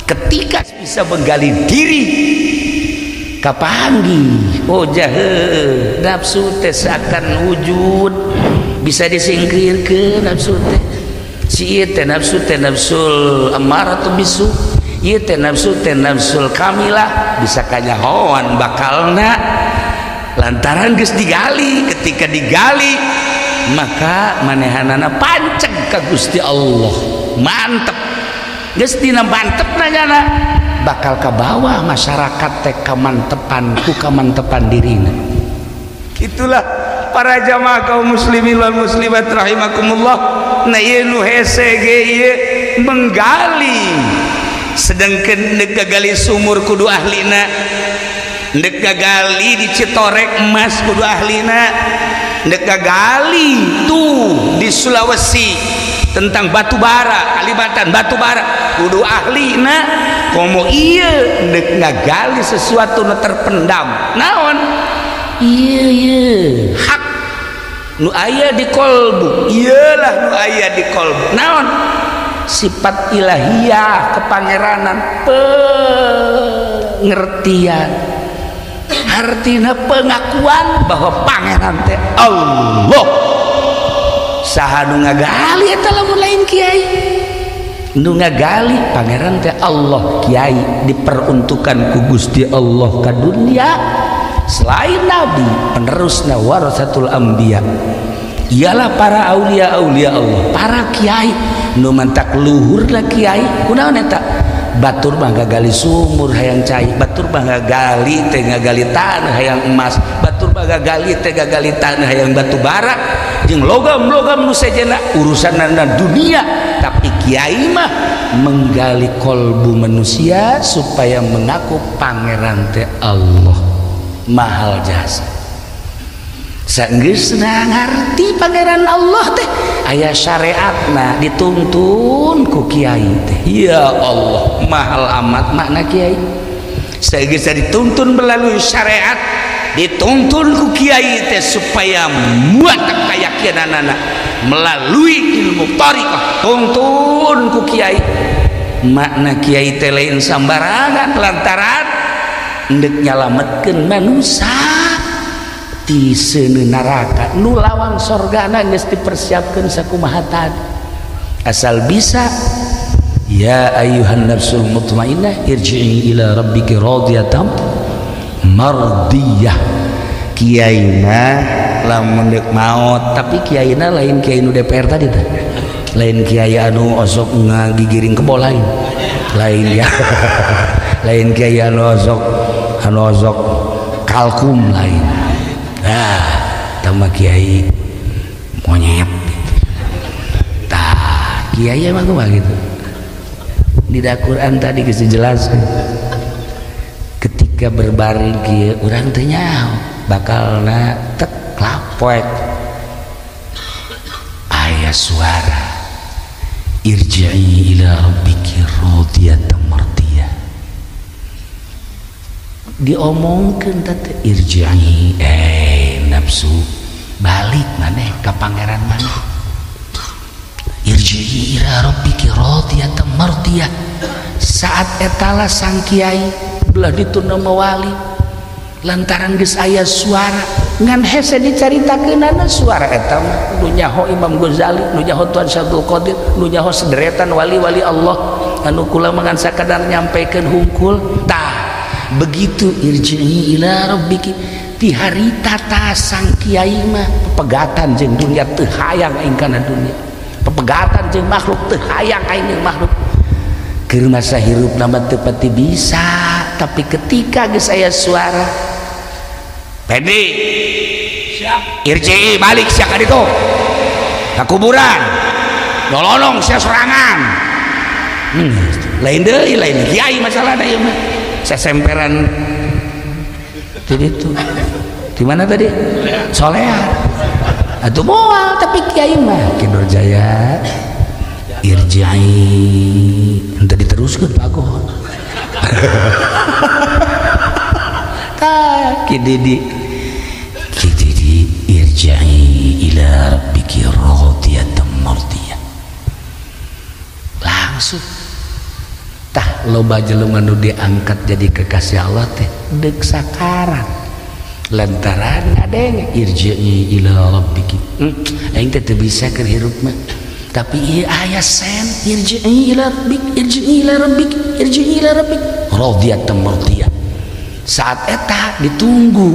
ketika bisa menggali diri kapanggih jahe nafsu teh seakan wujud bisa disingkirkeun nafsu teh si teh nafsul amaratu bisu ieu teh nafsul kamilah bisa kanyahoan bakalna lantaran geus digali. Ketika digali maka manehanana panceg ka Gusti Allah mantep geus dina mantepna nyana bakal ka bawah masyarakat teh kamantepan ku kamantepan dirina. Itulah para jamaah kaum muslimin wal muslimat rahimakumullah. Nah ieu nu hese ge ieu menggali sedangkeun deuk gagali sumur kudu ahlina, deuk gagali di Citorek emas kudu ahlina, deuk gagali tuh di Sulawesi tentang batu bara, Kalimantan batu bara kudu ahlina. Komo ieu deuk ngagali sesuatu nu terpendam naon ieu hak nu aya di kolbu, iyalah nu aya di kolbu naon sifat ilahiyah kepangeranan pengertian artina pengakuan bahwa pangeran teh Allah. Saha nu ngagali eta lamun lain kiai nu ngagali pangeran teh Allah, kiai diperuntukkan ku Gusti Allah ka dunia selain nabi penerusna warasatul anbiya ialah para aulia-aulia Allah, para kiai nu mantak luhur lah kiai kunaon eta batur mah gagali sumur hayang cai, batur mah gagali teh gagali tanah hayang emas, batur mah gagali teh gagali tanah hayang batu bara jeung logam-logam nu sejenna urusanna dunia. Tapi kiai mah menggali kolbu manusia supaya mengaku pangeran teh Allah mahal jasa. Saenggeusna ngarti pangeran Allah teh aya syariatna dituntun ku kiai teh. Ya Allah mahal amat makna kiai. Saenggeusna dituntun melalui syariat, dituntun ku kiai teh supaya muatak keyakinanana melalui ilmu thariqah, tuntun ku kiai. Makna kiai teh lain sambarangan lantaran endek nyalametkeun manusia ti seuneu neraka nu lawang sorgana geus dipersiapkeun sakumaha tadi asal bisa. Ya ayyuhan nafsul mutmainnah irji'i ila rabbiki radiyatan mardiyah. Kiaina lamun deuk maot, tapi kiaina lain kiai nu DPR tadi teh, lain kiai anu osok ngagigiring kebo lain ya lain kiai anu osok kalkum lain. Nah tambah kiai monyet tah kiai emang kumaha gitu di Al-Quran tadi geus dijelaskeun ketika berbaring kieu urang teh nyaho bakalna tek lapoek aya suara irji'i ila rabbiki radiyatan mardiyah diomongkeun teh irji'i nafsu balik maneh ka pangeran maneh irji'i ila rabbiki radiyatan mardiyah. Saat etala sang kiai belah ditunda mawali lantaran geus aya suara ngan hese dicaritakeunana suara eta mah nu nyaho Imam Ghazali, nu nyaho Tuan Syabdul Qadir, nu nyaho sederetan wali-wali Allah anu kula mangan sakadar nyampaikeun hungkul. Tah begitu irji'i ila rabbiki ti harita ta sang kiai mah pepegatan jeung dunia teu hayang aing kana dunia, pepegatan jeung makhluk teu hayang aing makhluk keur masa hirupna mah teu pati bisa. Tapi ketika geus aya suara Pendi siap irji'i balik sia ka ditu ka kuburan nolong sia sorangan lain deui lain kiai masalahna ieu mah sesemperan di ditu di mana tadi Solehan atuh moal tapi kiai mah Kidur Jaya irji'i henteu diteruskeun pagoh tah kididi irji'i ila rabbiki radiyatan mardiyah langsung tah loba jelema nu diangkat jadi kekasih Allah teh deuk sakarat lantaran ngadenge irji'i ila rabbiki aing teh teu bisa keur hirup mah tapi ieu aya sen irji'i ila rabbik irji'i ila rabbik irji'i ila rabbik radiyatan mardiyah saat eta ditunggu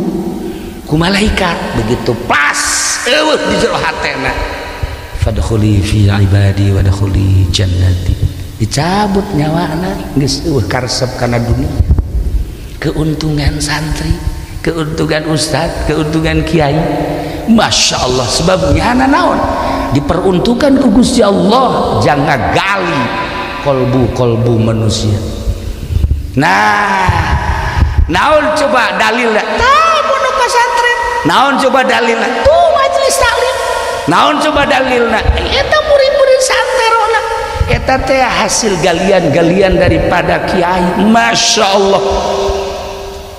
ku malaikat begitu pas eueuh di jero hatena fadkhuli fi ibadi wadkhuli jannati dicabut nyawana geus eueuh karesep kana dunia keuntungan santri keuntungan ustad keuntungan kiai masya Allah sebabnya naon diperuntukkan ku Gusti Allah jangan gali kolbu manusia nah naon coba dalilna tah mun pesantren naon coba dalilna tuh majelis taklim naon coba dalilna eta murid-murid santerona eta teh hasil galian-galian daripada kiai masya Allah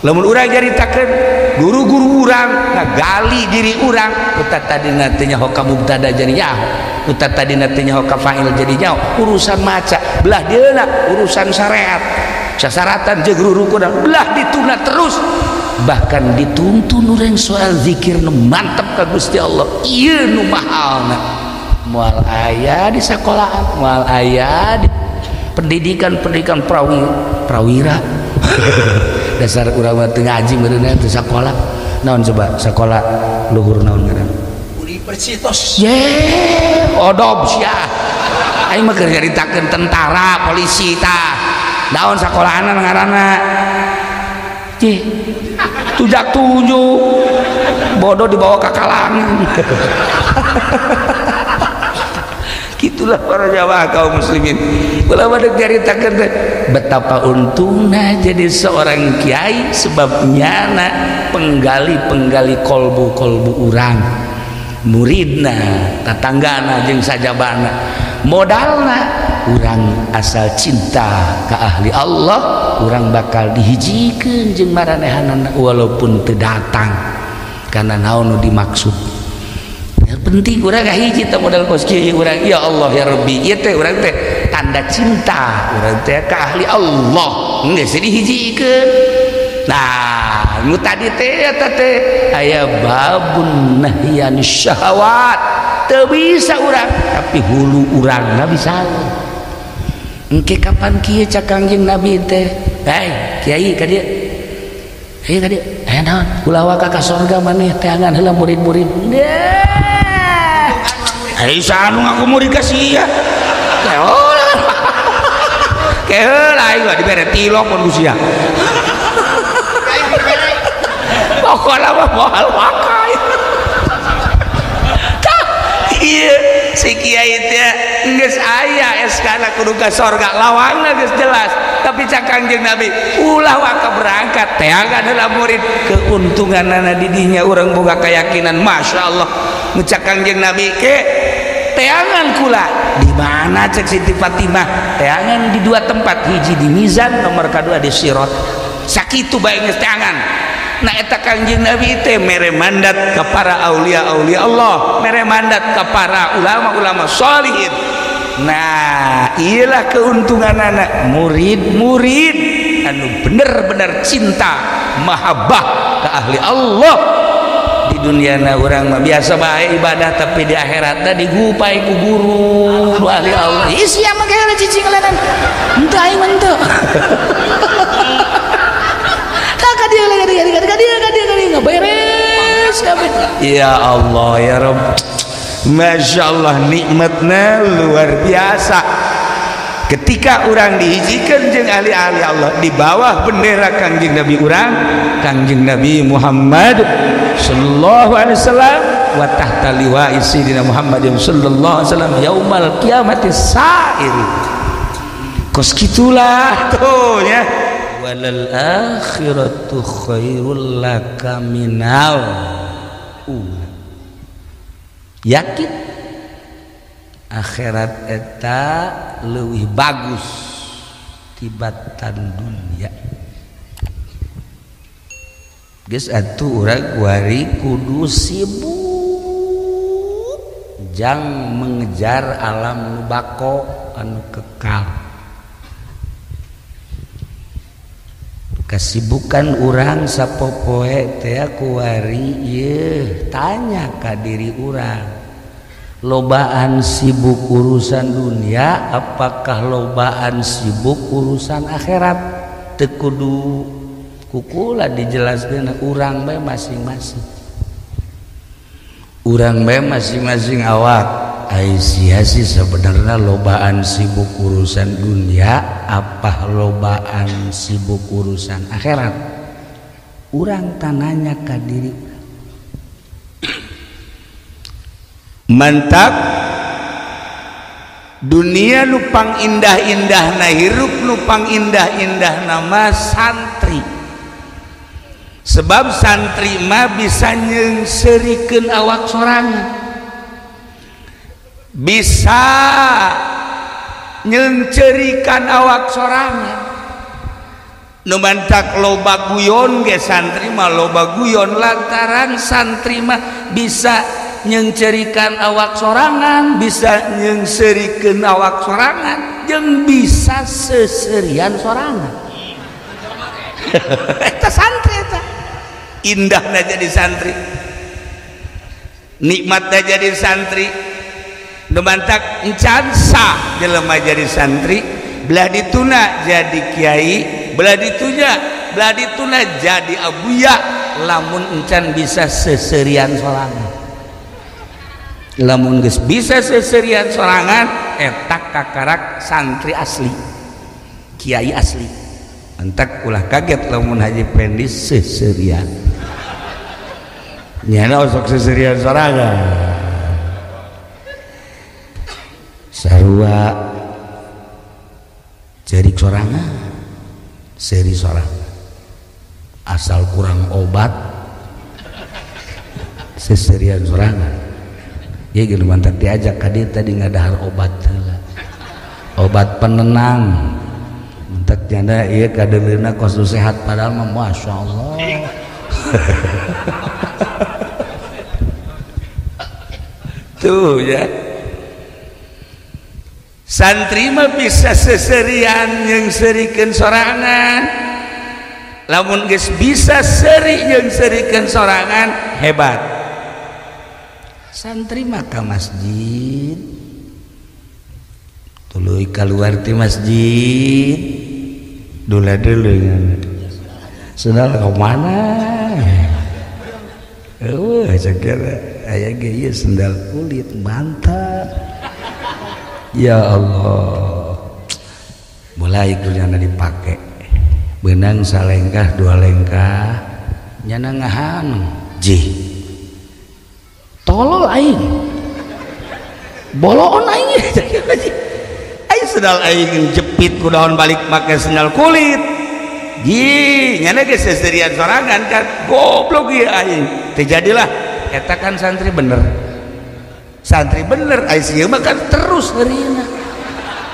lamun urang nyaritakeun guru-guru urang ngagali diri urang utat tadi nanti nyaho ka mubtada jadi nyaho utat tadi nanti nyaho ka fa'il jadi nyaho urusan maca belah dieuna urusan syariat sasaratan jeung rukun belah dituna terus bahkan dituntun urang soal zikir nu mantep ka Gusti Allah ieu nu mahalna moal aya di sekolahan moal aya di pendidikan prawira dasar urang mah teu ngaji meureunna teu sakola naon coba sakola luhur naon ngaran universitas ye odob sia aing mah keur nyaritakeun tentara polisi tah naon sakolahana ngaranna cih tujak tujuh bodoh dibawa ke kalangan gitulah para jamaah kaum muslimin ulah badek nyaritakeun teh betapa untungna jadi seorang kiai sebabnya penggali kolbu urang muridna tatanggana jeung sajabana modalna urang asal cinta ka ahli Allah urang bakal dihijikeun jeung maranehanana walaupun teu datang karena naon nu dimaksud yang penting urang hiji teh modal kos kieu urang ya Allah ya Rabbi ieu teh urang teh tanda cinta urang teh ka ahli Allah geus dihijikeun nah nu tadi teh eta teh aya babun nahyan syahwat teu bisa urang tapi hulu urangna bisa engke kapan kieu cak Kangjeng Nabi teh hei kiai ka dieu hei ka dieu aya naon kulawa ka surga maneh teh angan heula murid-murid hei sanu ngaku murid ka sia keheula aing mah dibere tilok pun sia pokokna mah moal wakai ieu si kiai teh geus aya eskana kudu ka surga lawangna geus jelas tapi cak Kangjeng Nabi ulah waka berangkat teangan heula murid keuntunganna di dinya urang boga keyakinan masyaallah ngucak Kangjeng Nabi ke teangan kula di mana cek Siti Fatimah teangan di dua tempat hiji di mizan nomor kedua di sirat sakitu bae geus teangan nah eta Kangjeng Nabi teh mere mandat ka para aulia Allah mere mandat ka para ulama sholihin nah iyalah keuntungan anak murid-murid anu bener-bener cinta mahabbah ka ahli Allah di dunia na urang mah biasa bae ibadah tapi di akhiratna digupai ku guru nu ahli Allah sia mah geus cicing lanan henteu aing mah henteu dia beres ya Allah ya Rabb Masya Allah nikmatnya luar biasa ketika orang dihijikan jeung ahli-ahli Allah di bawah bendera Kangjeng Nabi urang Kangjeng Nabi Muhammad sallallahu alaihi wasallam wa tahta liwa'i sayyidina Muhammadin sallallahu alaihi wasallam yaumal qiyamati sa'ir kos kitulah tuh ya walal akhiratu khairul laka minal yakin akhirat eta leuwih bagus tibatan dunia geus atuh urang kuari kudu sibuk jang mengejar alam nu bako anu kekal kesibukan urang sapopoe teh kuari ieu tanya ka diri urang lobaan sibuk urusan dunia apakah lobaan sibuk urusan akhirat teu kudu kukula dijelaskeun urang bae masing-masing urang bae masing-masing awak Aisyah sih sebenarnya lobaan sibuk urusan dunia apa lobaan sibuk urusan akhirat urang tananya ka diri mantap dunia nupang indah-indah na hirup nupang indah-indah nama santri sebab santri mah bisa nyeungseurikeun awak sorangan bisa nyeungceurikan awak sorangan nu mantak loba guyon ge santri mah loba guyon lantaran santri mah bisa nyeungceurikan awak sorangan bisa nyeungseurikeun awak sorangan jeung bisa seserian sorangan eta santri eta indahna jadi santri nikmatna jadi santri numantak encan sah jelema jadi santri belah dituna jadi kiai belah dituna jadi abuya lamun encan bisa seserian sorangan lamun geus bisa seserian sorangan eta kakarak santri asli kiai asli entak ulah kaget lamun Haji Pendi seserian nyana osok seserian sorangan sarua jadi sorangan seri sorangan asal kurang obat seserian sorangan ya gitu mantap diajak ka dieu tadi ngadahar obat heula obat penenang mantap janda ieu kadeulina kos sehat padahal mah masyaallah tuh ya santri mah bisa seserian nyeungseurikeun sorangan lamun geus bisa seri nyeungseurikeun sorangan hebat santri mah ka masjid tuluy kaluar ti masjid dula-dula sendal ka mana sakira aya ge ieu sendal kulit mantap ya Allah mulai kuliahna dipake benang salengkah dua lengkah nyana ngahan jih tolol aing boloon aing aing sendal aing jepit ku daun balik make sendal kulit jih nyana ge seserian sorangan kan goblok ieu aing teu jadilah eta kan santri bener ICU mah kan terus ngerina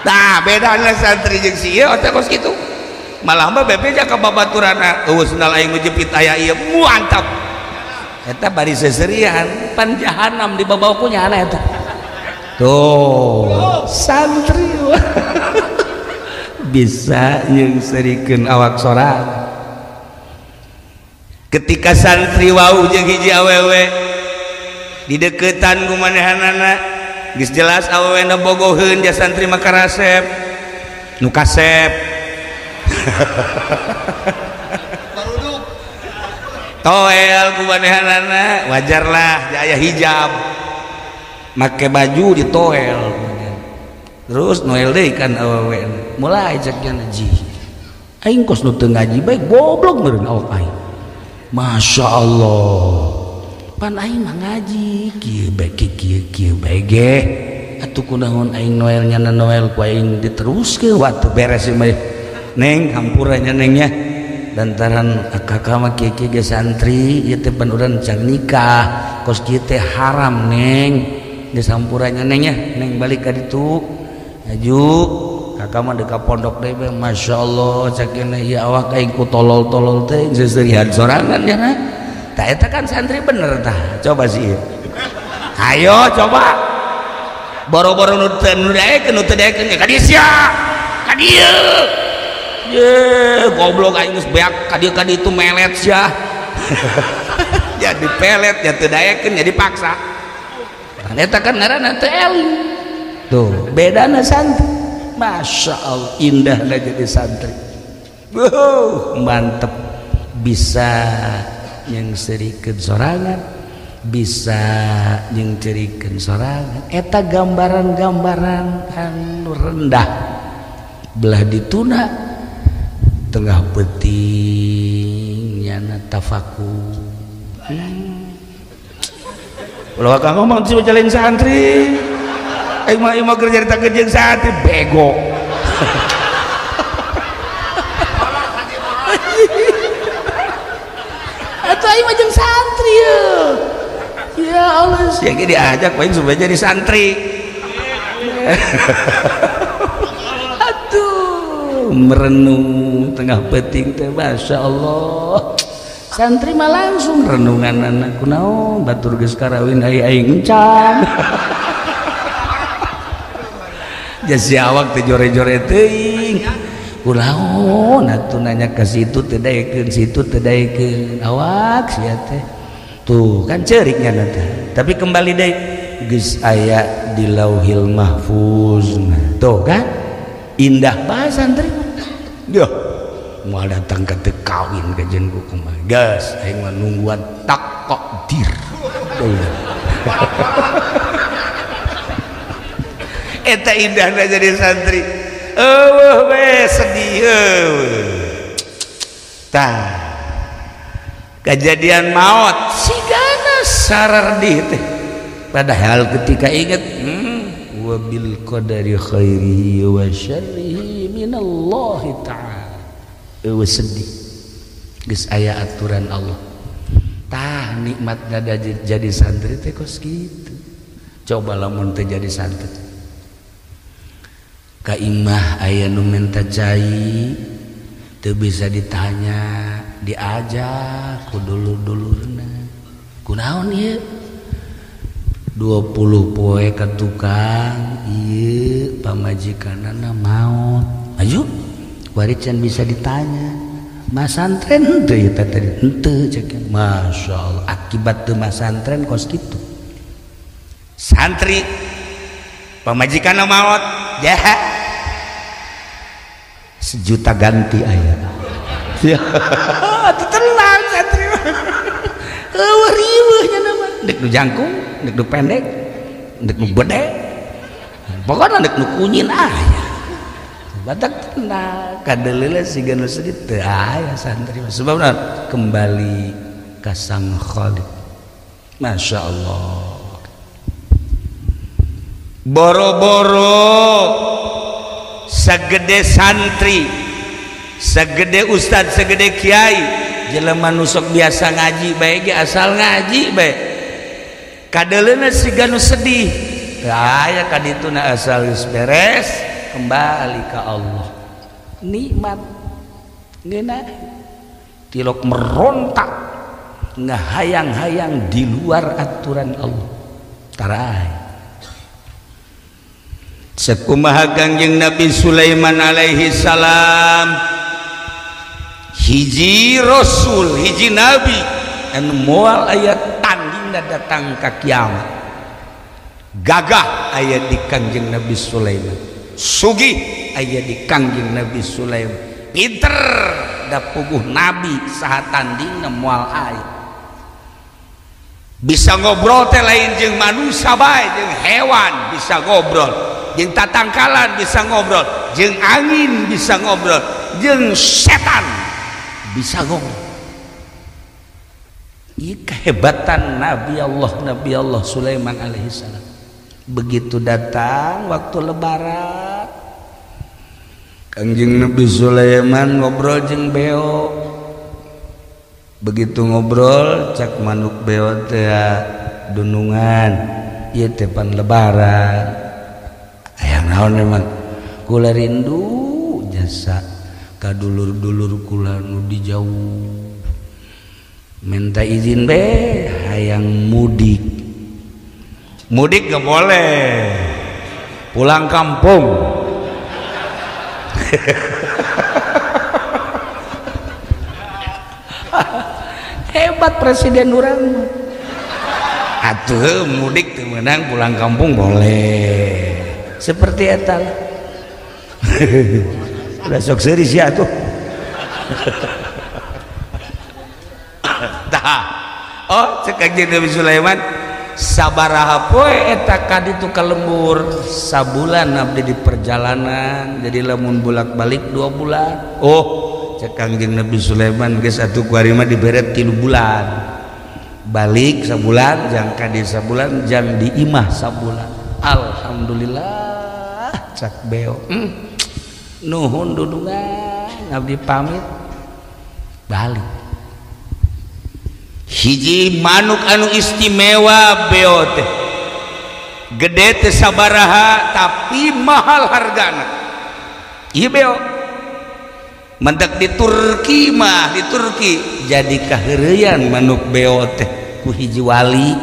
nah bedanya santri jeung sieu otak kos kitu malah mah bebeja ka babaturana eueuh sendal aing ngejepit aya ieu mantap eta bari seserian pan jahanam di bawah punya ana eta tuh santri bisa nyeungseurikeun awak sorangan ketika santri wau jeung hiji awewe di deketan kumanehanana geus jelas awewena bogoheun ja santri mah karasep nu kasep baruduk toel kumanehanana wajarlah aya hijab make baju di toel terus noel deui kan awewe mulai cek janji aing kos nu teu ngaji bae goblok meureun awak aing masyaallah pan aing mah ngaji kieu bae ge atuh kunaon aing noel nyana noel ku aing diteruskeun waktu beres mah neng hampura nya neng nya lantaran kakak mah kieu ge santri ieu teh pan urang can nikah kos kieu teh haram neng geus hampura nya neng nya neng balik ka ditu aju kakak mah deuk ka pondok deui bae masyaallah cakena ieu awak aing ku tolol-tolol teh seserian sorangan nya na tah eta kan santri bener tah coba sih ayo coba boro-boro nu teu daekeun ka dieu sia ka dieu ye goblok aing geus beak ka dieu itu melet sia. Jadi pelet ya teu dayakeun jadi paksa. Eta kan ngaranna teu eling. Tuh, bedana santri. Masya Allah, indahna jadi santri. Mantep, bisa nyengserikeun sorangan, bisa nyengcerikeun sorangan. Eta gambaran-gambaran anu rendah belah dituna tengah penting nyana tafakur. Kalau akang ngomong sih jalan santri, mau kerja di tangga jeung santri bego. Atau aing mah jeung santri ya. Ya Allah, sih diajak paling supaya jadi santri. Aduh, merenung tengah peting teh, masya Allah. Santri mah langsung renungan anak kunaon batur geus karawin aing encan. Jasi awak teh jore-jore teuing. Kunaon atuh nanya ka situ teu daekeun, situ teu daekeun. Awak sia teh. Tuh kan ceuriknya teh. Tapi kembali deui geus aya di Lauhil Mahfuz. Tuh kan indah bae santri. Yo mau datang ke kawin ke jenku kumah gas aing mah nungguan takdir. Eta indahna jadi santri. Eueuh we sedih eueuh. Tah kejadian maut sigana sarardih teh padahal ketika inget wa bil qadari khairihi wa syarrihi minallahi ta'ala. Sedih geus aya aturan Allah. Tah nikmatna jadi santri teh kos kitu. Coba lamun teh jadi santri ka imah aya nu minta cai teu bisa ditanya, diajak ku dulur-dulurna. Kunaon ieu? 20 poe ka tukang ieu pamajikanana maot. Ayo bari can bisa ditanya masantren teu eta tadi henteu cek. Masya Allah, akibat teu masantren kos kitu. Santri pamajikanna maot jahat 1 juta ganti aya. Atuh tenang santri mah. Eueuh riweuhnya nama. Dek nu jangkung, dek nu pendek, dek nu bede. Pokona dek nu kunyin aya. Batak tenang kadeleula siga nu sedih teu aya santri sebab kembali ka Sang Khaliq. Masya Allah. Boro-boro sagede santri, sagede ustad, sagede kiai, jelema nu sok biasa ngaji bae ge asal ngaji bae. Kadeleuna siga nu sedih teu aya ka dituna asal geus beres kembali ke Allah. Nikmat ngeunah tilok merontak ngahayang-hayang di luar aturan Allah. Tarai sakumaha Kangjeng Nabi Sulaiman alaihi salam hiji rasul, hiji nabi anu moal aya tandingna datang ka kiamat. Gagah aya di Kangjeng Nabi Sulaiman. Sugih aya di Kangjeng Nabi Sulaiman. Pinter da puguh nabi saha tandingna moal aya. Bisa ngobrol teh lain jeung manusia bae, jeung hewan bisa ngobrol, jeung tatangkalan bisa ngobrol, jeung angin bisa ngobrol, jeung setan bisa ngobrol. Ieu kehebatan Nabi Allah Sulaiman alaihissalam. Begitu datang waktu lebaran Kangjeng Nabi Sulaiman ngobrol jeung beo. Begitu ngobrol cak manuk beo teh dunungan ieu teh pan lebaran. Aya naon emang kula rindu jasa ka dulur-dulur kula nu di jauh. Minta izin be hayang mudik. Mudik gak boleh, pulang kampung. hebat presiden urang. Atuh mudik teu meunang pulang kampung boleh. Seperti eta lah. Udah sok seuri sia atuh. Tah. Oh, cek Kanjeng Nabi Sulaiman sabaraha poe eta ka ditu ka lembur sabulan abdi di perjalanan jadi lamun bolak-balik 2 bulan. Oh, cek Kanjeng Nabi Sulaiman geus atuh ku ari mah diberet 3 bulan. Balik sabulan jang ka di sabulan jang di imah sabulan. Alhamdulillah cak beo. Nuhun dudungan abdi pamit balik. Hiji manuk anu istimewa beo teh gede teh sabaraha tapi mahal hargana. Ieu beo mendak di Turki mah di Turki jadi kaheureuyan manuk beo teh ku hiji wali,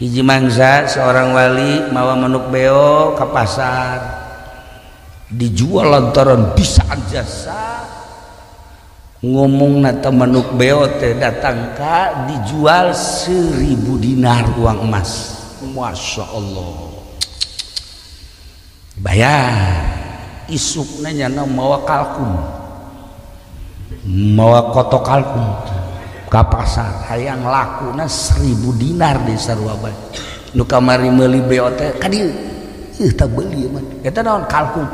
hiji mangsa seorang wali mawa manuk beo ke pasar dijual lantaran bisa jasa ngomong nata manuk beo teh datang ka dijual 1000 dinar uang emas. Masya Allah bayar isukna nyana mawa kalkun mawa kotok kalkun ka pasar hayang lakuna 1000 dinar di sarua bae nu kamari meuli beo teh ka dieu tah beuli mah eta naon kalkun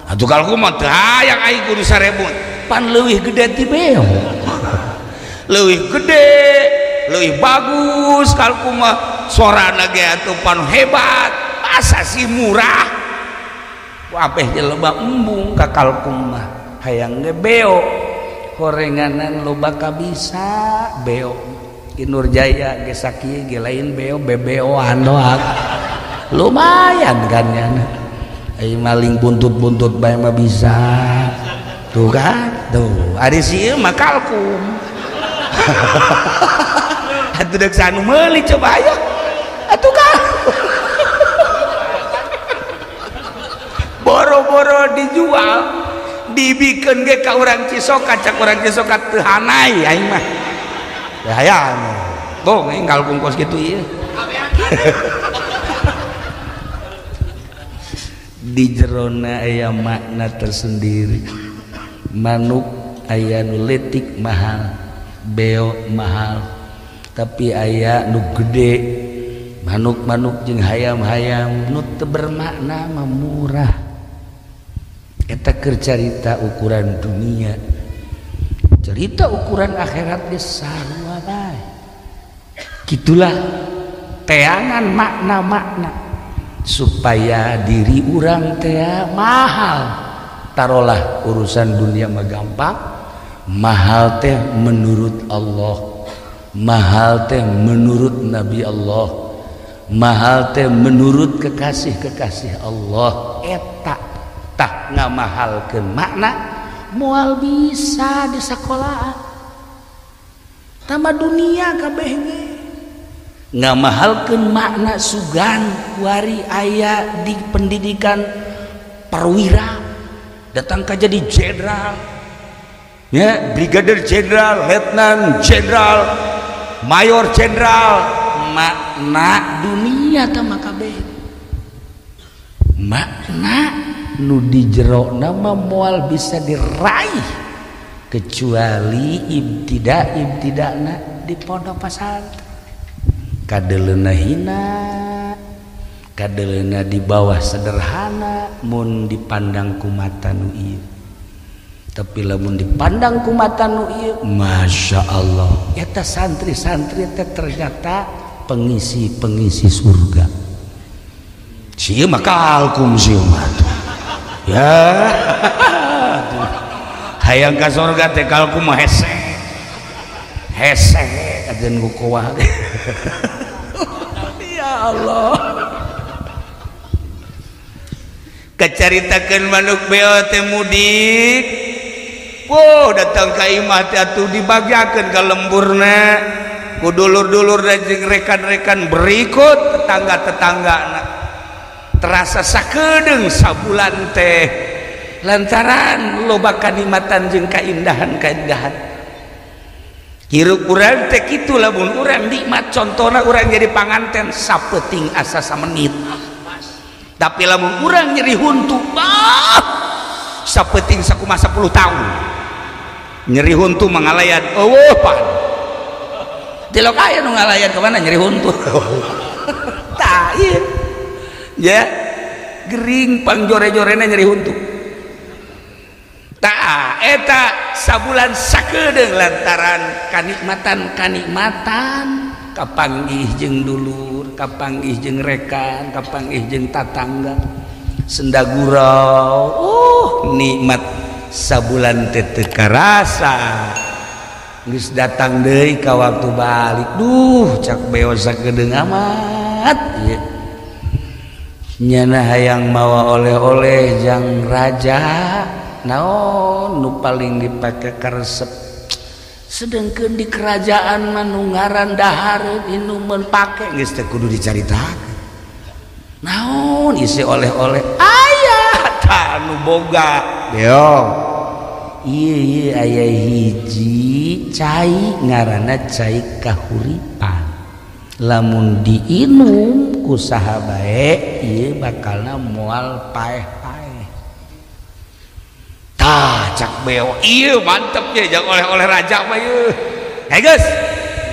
atuh kalkun mah teu hayang aing kudu 1000 pan leuwih gede ti beo leuwih gede leuwih bagus kalkun mah sorana ge atuh pan hebat asa sih murah wapeh jelema embung ka kalkun mah hayang ge beo gorenganan loba kabisa beo Inur Jaya ge sakieu ge lain beo bebeoan doang lumayan kan ya ai maling buntut-buntut bae mah bisa tuh kan tuh ari sieu mah kalkun atuh deuk sanu meuli coba aya atuh kan boro-boro dijual dibikeun ge ka urang Cisoka cak urang Cisoka teu hanai aing mah teu hayang tuh aing kalkun kos kitu ieu di jerona aya makna tersendiri. Manuk aya nu leutik mahal beo mahal tapi aya nu gede manuk-manuk jeung hayam-hayam nu teu bermakna mah murah. Eta keur carita ukuran dunia, cerita ukuran akhirat ge sarua bae. Kitulah teangan makna-makna supaya diri urang teh mahal. Tarolah urusan dunia mah gampang, mahal teh menurut Allah, mahal teh menurut Nabi Allah, mahal teh menurut kekasih-kekasih Allah. Eta tah ngamahalkeun makna moal bisa di sakolaan tambah dunia kabeh ge ngamahalkeun makna sugan kuari aya di pendidikan perwira datang ka jadi jenderal ya brigadir jenderal letnan jenderal mayor jenderal makna dunia tah kabeh makna nu di jero nama moal bisa diraih kecuali ibtidakna di pondok pesantren kadeleuna hina kadeleuna di bawah sederhana mun dipandang ku mata nu ieu tapi lamun dipandang ku mata nu ieu masya Allah eta santri-santri teh ternyata pengisi surga sieu mah kalkum sieu mah ya hayang ka surga teh kalkum mah hese ajeun kukuah ya Allah kacaritakeun manuk beo teh mudik wow datang ka imah teh atuh dibagiakeun ka lemburna ku dulur-dulur dan jeung rekan-rekan berikut tetangga-tetanggana terasa sakedeung sabulan teh lantaran loba kanikmatan jeung kaindahan hirup urang teh kitu lamun urang nikmat contohna urang jadi panganten sapeting asa samenit tapi lamun urang nyeri huntu sapeting sakumaha 10 tahun nyeri huntu mangalayan eueuh pan tilok aya nu ngalayan ka mana nyeri huntu tah ieu ya gering pangjore-jorena nyeri huntu tah eta sabulan sakedeung lantaran kanikmatan kapanggih jeung dulur kapanggih jeung rekan kapanggih jeung tatangga sendagurau nikmat sabulan teh teu karasa geus datang deui ka waktu balik duh cak beo sakedeung amat ieu nyana hayang mawa oleh-oleh jang raja naon nu paling dipake karesep sedengkeun di kerajaan mah nu ngaran dahar nu mun pake geus teh kudu dicaritakeun naon isi oleh-oleh aya tah nu boga beo ieu aya hiji cai ngaranna cai kahuripan lamun diinum ku saha bae ieu bakalna moal paeh-paeh tah cak beo ieu mantep ye jang oleh-oleh raja mah ieu hei geus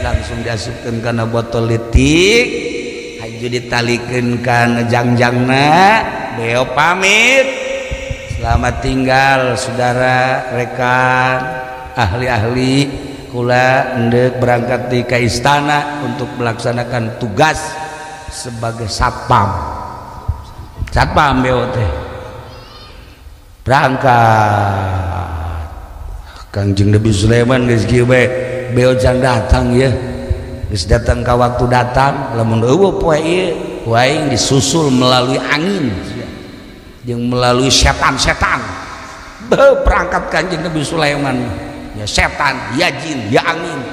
langsung diasupkeun kana botol leutik haju ditalikeun kana jangjangna beo pamit selamat tinggal saudara rekan ahli-ahli kula hendak berangkat di ka istana untuk melaksanakan tugas sebagai satpam beo teh berangkat Kangjeng Nabi Sulaiman geus kieu bae beo jang datang ya geus datang ka waktu datang lamun eueuh poe ieu waing disusul melalui angin jeung melalui setan-setan berangkat Kangjeng Nabi Sulaiman ya setan ya jin ya angin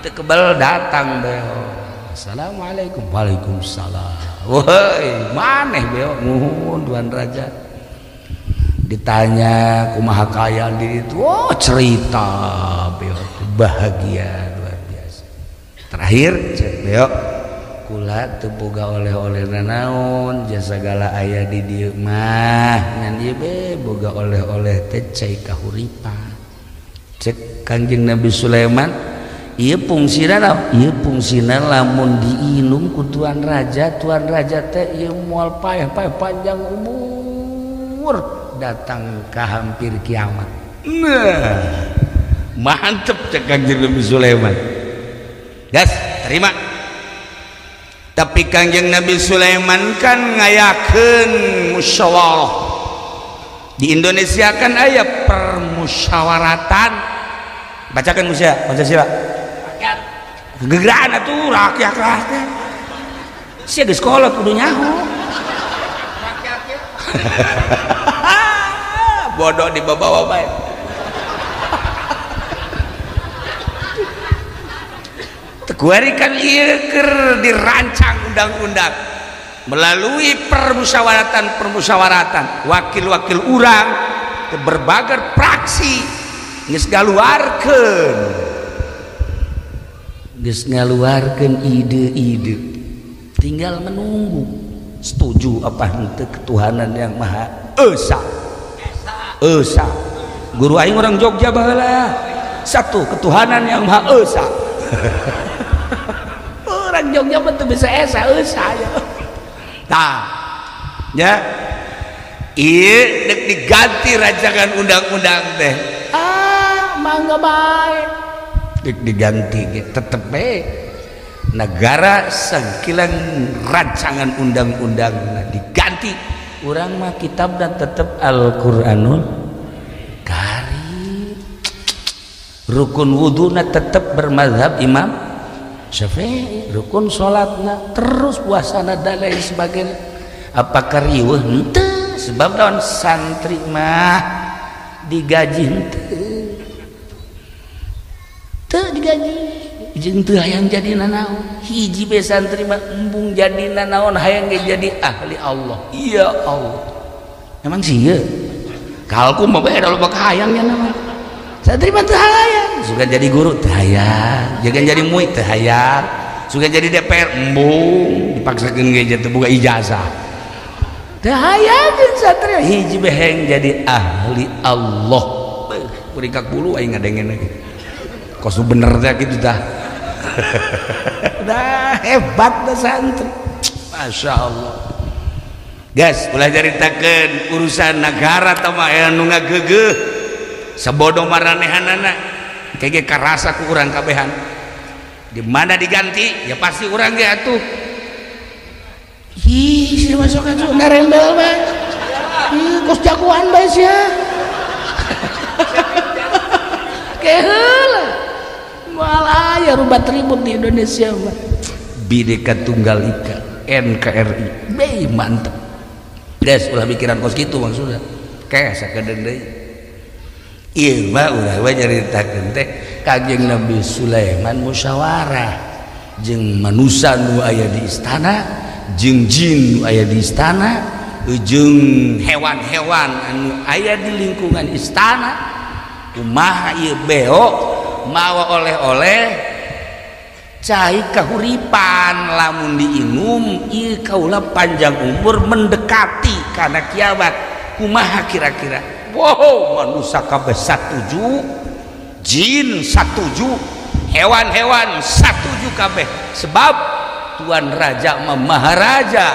teu kebal datang beo assalamualaikum waalaikumsalam woi maneh beo nuhun tuan raja ditanya kumaha kaya diri itu oh cerita beo bahagia luar biasa terakhir cek beo kula teu boga oleh-oleh naon jasa segala aya di dieu mah ngan ieu be boga oleh-oleh teh cai kahuripan cek Kangjeng Nabi Sulaiman ieu fungsina naon ieu fungsina lamun diinum ku tuan raja teh ieu moal paeh-paeh panjang umur datang ke hampir kiamat. Nah, mantep cek Kangjeng Nabi Sulaiman. Gas, terima. Tapi Kangjeng Nabi Sulaiman kan ngayakeun musyawarah. Di Indonesia kan aya permusyawaratan. Bacakan musya, Pancasila. Rakyat. Gegeraan atuh rakyat. Sia geus sekolah kudu nyaho. Rakyat ya. Bodoh di bawah bae teguarikan ieu keur dirancang undang-undang melalui permusyawaratan wakil-wakil urang berbagai praksi geus ngaluarkeun ide-ide tinggal menunggu setuju apa henteu ketuhanan yang maha esa guru aing orang Jogja baheula satu ketuhanan yang maha esa orang Jogja betul bisa esa ya nah ya ieu dek diganti rancangan undang-undang teh mangga bae dek diganti tetep bae negara sangkilan rancangan undang-undang diganti urang mah kitab dan tetep Al-Qur'anul Karim rukun wuduna tetep bermazhab Imam Syafi'i rukun salatna terus puasana dan lain sebagainya apakah riweuh henteu sebab daun santri mah digaji henteu teu digaji jeung teu hayang jadi nanaon hiji be santri mah embung jadi nanaon hayang jadi ahli Allah iya Allah emang sih ieu kalku mah bae da loba hayangnya nama santri mah teu hayang suka jadi guru teu hayang, jangan jadi muid teu hayang, suka jadi DPR embung dipaksakeun ge teu boga ijazah teu hayang satria hiji beheng jadi ahli Allah kurikak bulu aing ngadengen lagi kos bener teh kitu tah dah hebat dah santri Masya Allah guys ulah jaritakeun urusan negara tama anu ngageugeuh sabodo maranehanana kege karasa ku urang kabehan di mana diganti ya pasti urang ge atuh ih si masuk atuh narembel bae ih kos jagoan bae sia keheula malah ya rubat ribut di Indonesia mah Bhinneka Tunggal Ika NKRI be mantep guys ulah pikiran kos kitu maksudna kae sakedeung deui ieu mah ulah we nyaritakeun teh Kangjeng Nabi Sulaiman musyawarah jeung manusia nu aya di istana jeung jin nu aya di istana jeung hewan-hewan anu aya di lingkungan istana kumaha ieu beo mawa oleh-oleh cai kahuripan lamun diinum ieu kaula panjang umur mendekati kana kiamat kumaha kira-kira wow manusia kabeh satuju jin satuju hewan-hewan satuju kabeh sebab tuan raja mah maharaja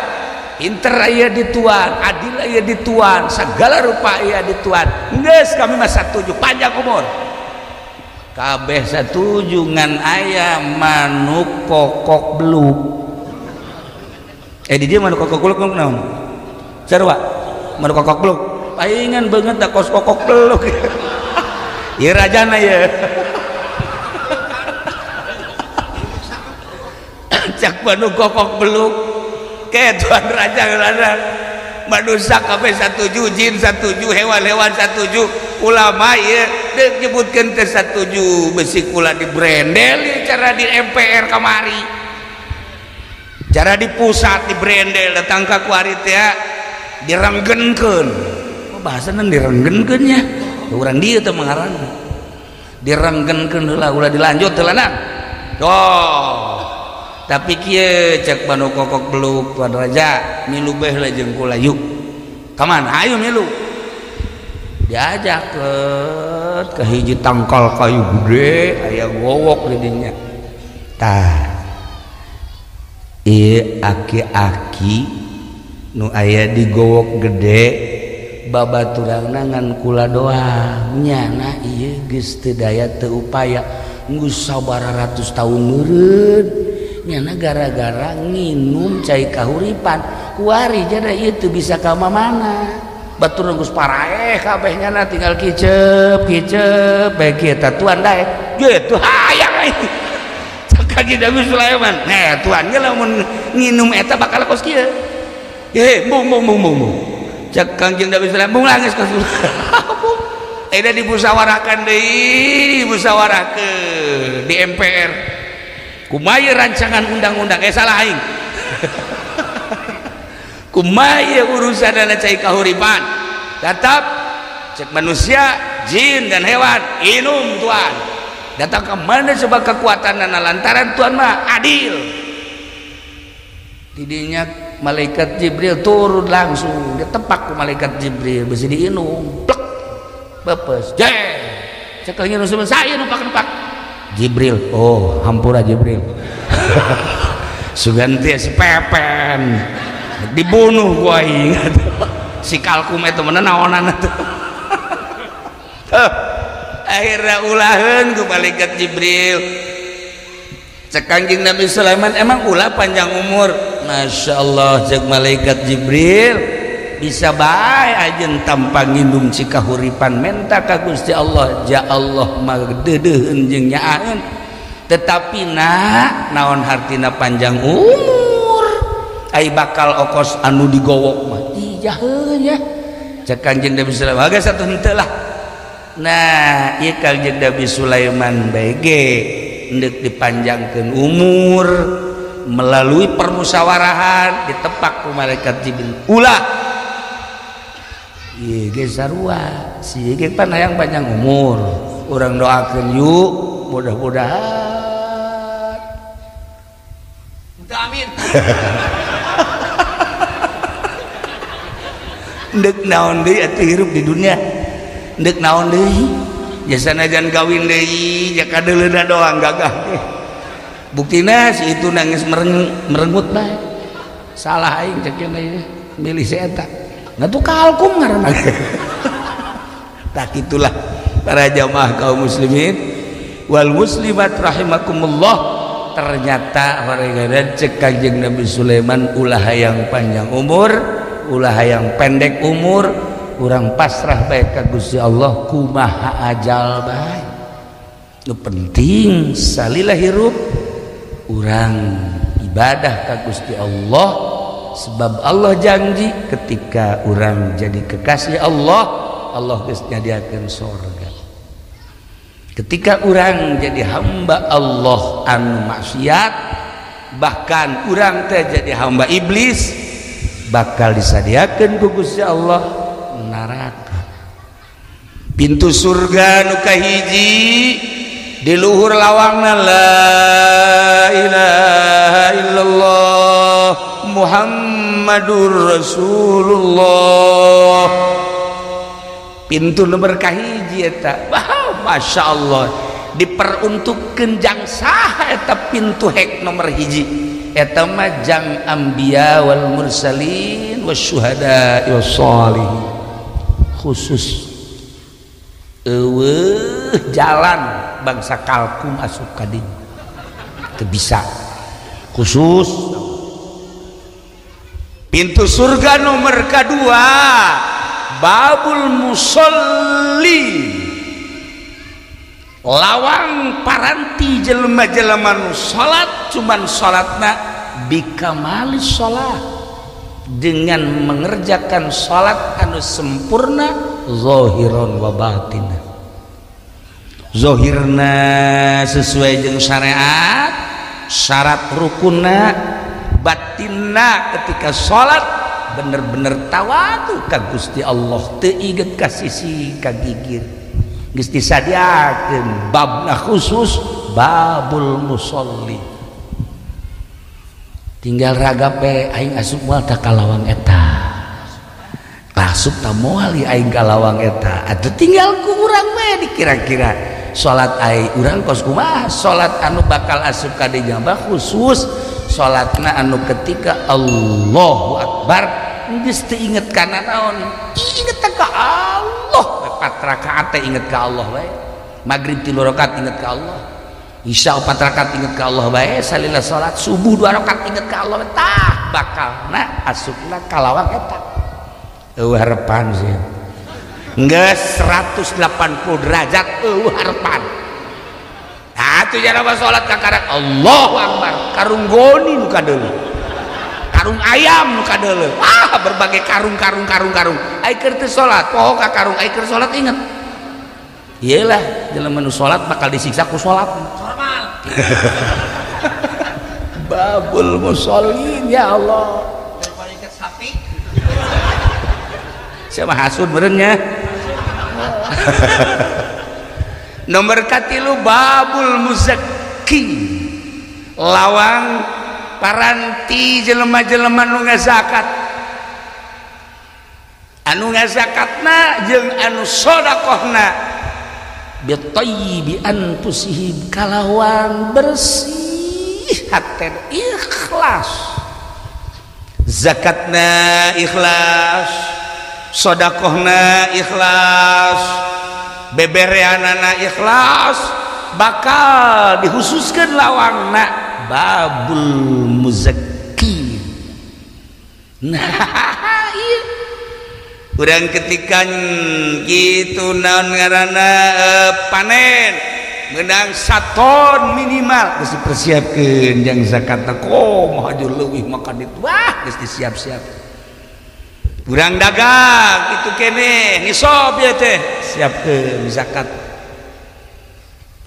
pinter aya di tuan adil aya di tuan segala rupa aya di tuan geus kami mah satuju panjang umur kabeh satuju ngan aya manuk kokok beluk di dia manuk kokok beluk naon sarua manuk kokok beluk paingan banget da kos kokok beluk ieu rajana ye cak manuk kokok beluk ke tuan raja ngaran manusia kabeh satuju jin satuju hewan-hewan satuju ulama ieu deuk nyebutkeun teh satuju besi kula di brendel cara di MPR kamari cara di pusat di brendel datang ka kuari teh direnggenkeun bahasana direnggenkeun nya urang dieu teh ngaranna direnggenkeun heula ulah dilanjut heula na tapi kieu cek banu kokok beluk tuan raja milu beh lah jeung kula yuk kaman ayo milu diajak ke hiji tangkal kayu gede aya gowok di dinya tah ieu aki-aki nu aya di gowok gede babaturanna ngan kula doang nyana ieu geus teu daya teu upaya geus sabaratus taun meureun nyana gara-gara nginum cai kahuripan kuari jada itu bisa ka mana batur geus paraeh kabeh nyana tinggal kicep bae kieu tuan dae gitu hayang ai Kangjeng Nabi Sulaiman nah tuan ge lamun nginum eta bakal kos kieu bung cek Kangjeng Nabi Sulaiman bung langis kos eta dimusyawarahkan deui dimusyawarahkeun di MPR kumaya rancangan undang-undang salah aing kumaya urusan dana cai kahuripan tetap cek manusia jin dan hewan inum tuan datang ke mana sebab kekuatan dana lantaran tuan mah adil didinya malaikat Jibril turun langsung ditepak ku malaikat Jibril besi diinum plek bepes cek lagi nusul saya numpak Jibril oh hampura Jibril suganti sepepen dibunuh gua ingat si kalkum itu mana naonan itu akhirnya ulahan ku malaikat Jibril cek Kangjeng Nabi Sulaiman emang ulah panjang umur Masya Allah cek malaikat Jibril bisa bae ajeun tanpa ngindum ci kahuripan menta ka Gusti Allah ja Allah mah deudeuheun jeung nyaaeun tetapi naon hartina panjang umur ai bakal okos anu digowok mah ijaheun ya cek Kangjeng Nabi Sulaiman aga satu henteu lah nah ieu Kangjeng Nabi Sulaiman bae ge hendeuk dipanjangkeun umur melalui permusyawarahan ditepak ku malaikat Jibril ulah iya ge sarua si ge pan hayang panjang umur Urang doakeun yuk mudah-mudahan. Amin. Ndek naon deui atuh hirup di dunia. Ndek naon deui. Jasana jan kawin deui, nya kadeuleuna doang gagah teh. Buktina si itu nangis merengut bae. Salah aing cek cenah milih si eta. Ngatu kalkum ngaranna. Tak itulah para jamaah kaum muslimin wal muslimat rahimakumullah. Ternyata horegadan cek Kanjeng Nabi Sulaiman ulah hayang panjang umur, ulah hayang pendek umur, urang pasrah bae ka Gusti Allah kumaha ajal bae. Nu penting salilah hirup urang ibadah ka Gusti Allah, sebab Allah janji ketika urang jadi kekasih Allah, Allah geus nyadiakeun surga. Ketika urang jadi hamba Allah anu maksiat, bahkan urang teh jadi hamba iblis, bakal disadiakeun ku Gusti Allah neraka. Pintu surga nu kahiji di luhur lawangna la ilaha illallah Muhammadur Rasulullah. Pintu nomor kahiji eta, masya Allah diperuntukkeun jang saha eta pintu hek nomor hiji eta mah jang anbiya wal mursalin wasyuhada wassalihin. Khusus jalan bangsa kalkum asup ka dinya teu bisa. Khusus pintu surga nomor kedua babul musolli, lawang paranti jelema-jelema nu salat cuman salatna bikamalis salat, dengan mengerjakan salat anu sempurna zahiran wa batinna. Zahirna sesuai jeung syariat, syarat rukunna, batinna ketika salat bener-bener tawadu ka Gusti Allah, teu iget ka sisi ka gigir. Geus disadiakeun babna khusus babul musolli. Tinggal ragape aing asup moal ta ka lawang eta. Asup ta moal aing ka lawang eta. Atuh tinggal ku urang we dikira-kira salat aing urang kos kumaha? Salat anu bakal asup ka dinya khusus salatna anu ketika Allahu Akbar geus teu inget kana naon, inget ka Allah. 4 rakaat teh inget ka Allah bae, magrib 3 rakaat inget ka Allah, isya 4 rakaat inget ka Allah bae, salila salat subuh 2 rakaat inget ka Allah, tah bakalna asupna ka lawang eta. Eueuh harepan sih geus 180 derajat eueuh harepan. Atuh jana salat ka karang Allahu Akbar karung goni nu kadeuleuh, karung ayam nu kadeuleuh, berbagai karung ai keur teu salat poho ka karung ai keur salat inget. Iyalah jelema nu salat bakal disiksa ku salat normal. Babul musallin ya Allah. Daripada ikat sapi. Siapa hasud berennya? Nomor katilu babul muzakki, lawang paranti jelema-jelema nu ngazakat. Anu ngazakatna jeung anu sedekahna bitayyibi anfusihim, kalawang bersih hati ikhlas. Zakatna ikhlas, sedekahna ikhlas, bebereanana ikhlas, bakal dihususkeun lawangna babul muzakki. Nah iya urang ketika gitu naon ngaranna panen menang 1 ton minimal geus dipersiapkeun jang zakatna komo haju leuwih maka ditu geus disiap-siap. Urang dagang kitu keneh nisab ya teh siapkeun zakat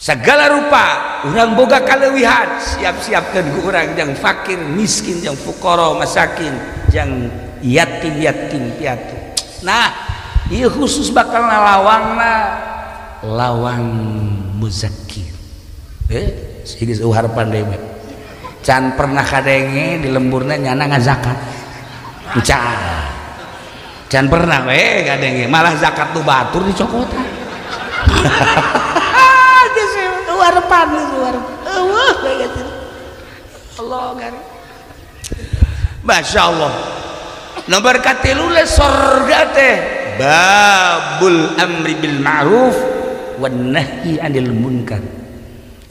segala rupa. Urang boga kaleuwihan siap-siapkeun ku urang jang fakir miskin jang fuqara masakin jang yatim piatu. Nah ieu khusus bakal nalawangna lawang muzakir sigis uhar pandai can pernah kadenge di lemburna nyana ngazakat can pernah kadenge malah zakat tu batur di cokotan uhar pandai Allah kan Masya Allah nomor katilu le sorga teh babul amri bil ma'ruf wan nahyi 'anil munkar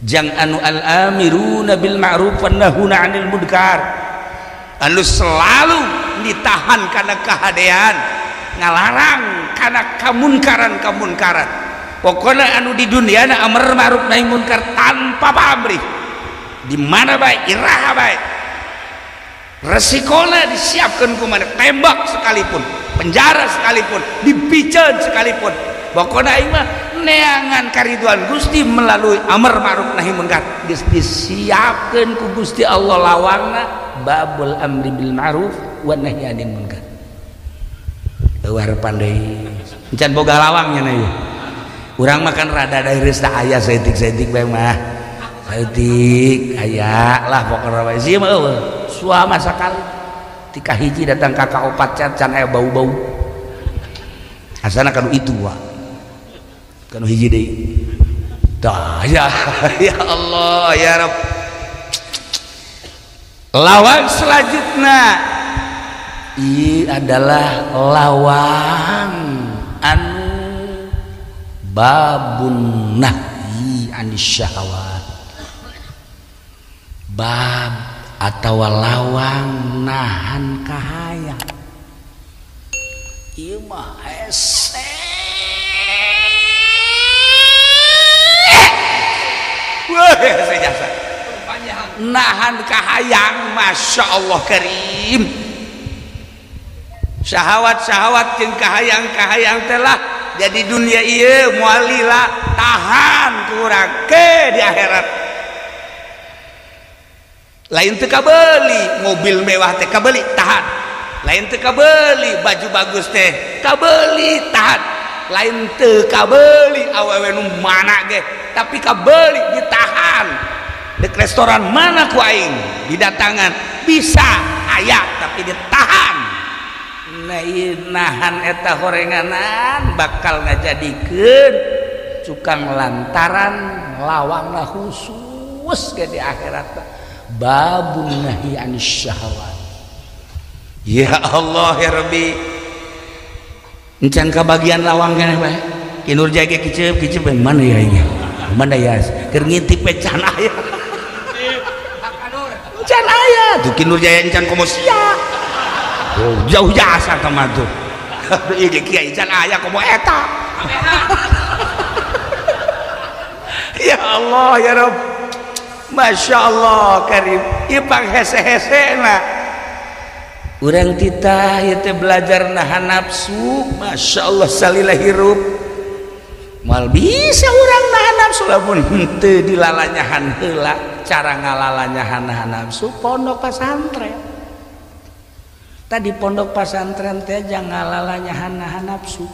jang anu al amiruna bil ma'ruf wan nahuna 'anil munkar anu selalu ditahan karena kehadean ngalarang karena kemunkaran pokoknya anu di dunia na amar ma'ruf nahi munkar tanpa pamrih di mana baik iraha baik resikonya disiapkan kumana tembak sekalipun penjara sekalipun dipican sekalipun pokoknya aing mah neangan kariduan Gusti melalui amar ma'ruf nahi munkar disiapkan ku Gusti Allah lawangna babul amri bil ma'ruf wan nahyi 'anil munkar luar pandai encan boga lawangnya na ieu urang makan rada daireus da aya saeutik-saeutik bae mah saeutik aya lah pokona bae sieun mah eueuh suama sakali tika hiji datang kakak opat can aya bau-bau asana kanu itu wa kanu hiji deui tah ya Allah ya Rabb lawang selanjutnya ini adalah lawang anu babun nahyi anis syahwat bab atau lawang nahan kahaya ieu mah hese wah hese jasa nahan kahayang Masya Allah karim syahwat-syahwat jeung kahayang-kahayang telah jadi dunia ieu moal lila tahan kurang ke di akhirat lain teu kabeli mobil mewah teh kabeli tahan lain teu kabeli baju bagus teh kabeli tahan lain teu kabeli awewe nu mana ge tapi kabeli ditahan dek restoran mana ku aing didatangan bisa aya tapi ditahan nah ieu nahan eta horenganan bakal ngajadikeun cukang lantaran lawangna khusus ge di akhirat babun nahyi anis syahwat ya Allah ya Rabbi encan kabagian lawang keneh bae kinur jage kiceup mana ya ieu mana ya keur ngintip can aya can aya tuh kinur jaya encan komo sia oh jauh jasa ka mah tuh ieu ge kiai can aya komo eta ya Allah ya Rabb Masya Allah karim ipang hese-hese na urang titah ieu belajar nahan nafsu Masya Allah salila hirup mal bisa urang nahan nafsu lamun henteu dilalanyahan heula cara ngalalanyahan nahan nafsu pondok pesantren tadi pondok pesantren teh jangan ngalalanyahan nahan nafsu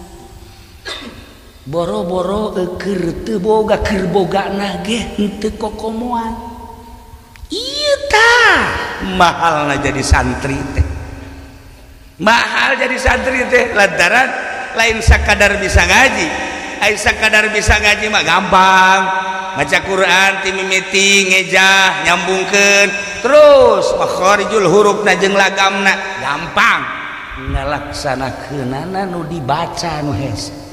boro-boro keur teu boga keur bogana ge henteu kokomoan ieu tah mahalna jadi santri teh mahal jadi santri teh lantaran lain sakadar bisa ngaji ai sakadar bisa ngaji mah gampang baca Quran ti mimiti ngejah nyambungkeun terus makharijul hurufna jeung lagamna gampang ngalaksanakeunana nu dibaca nu hese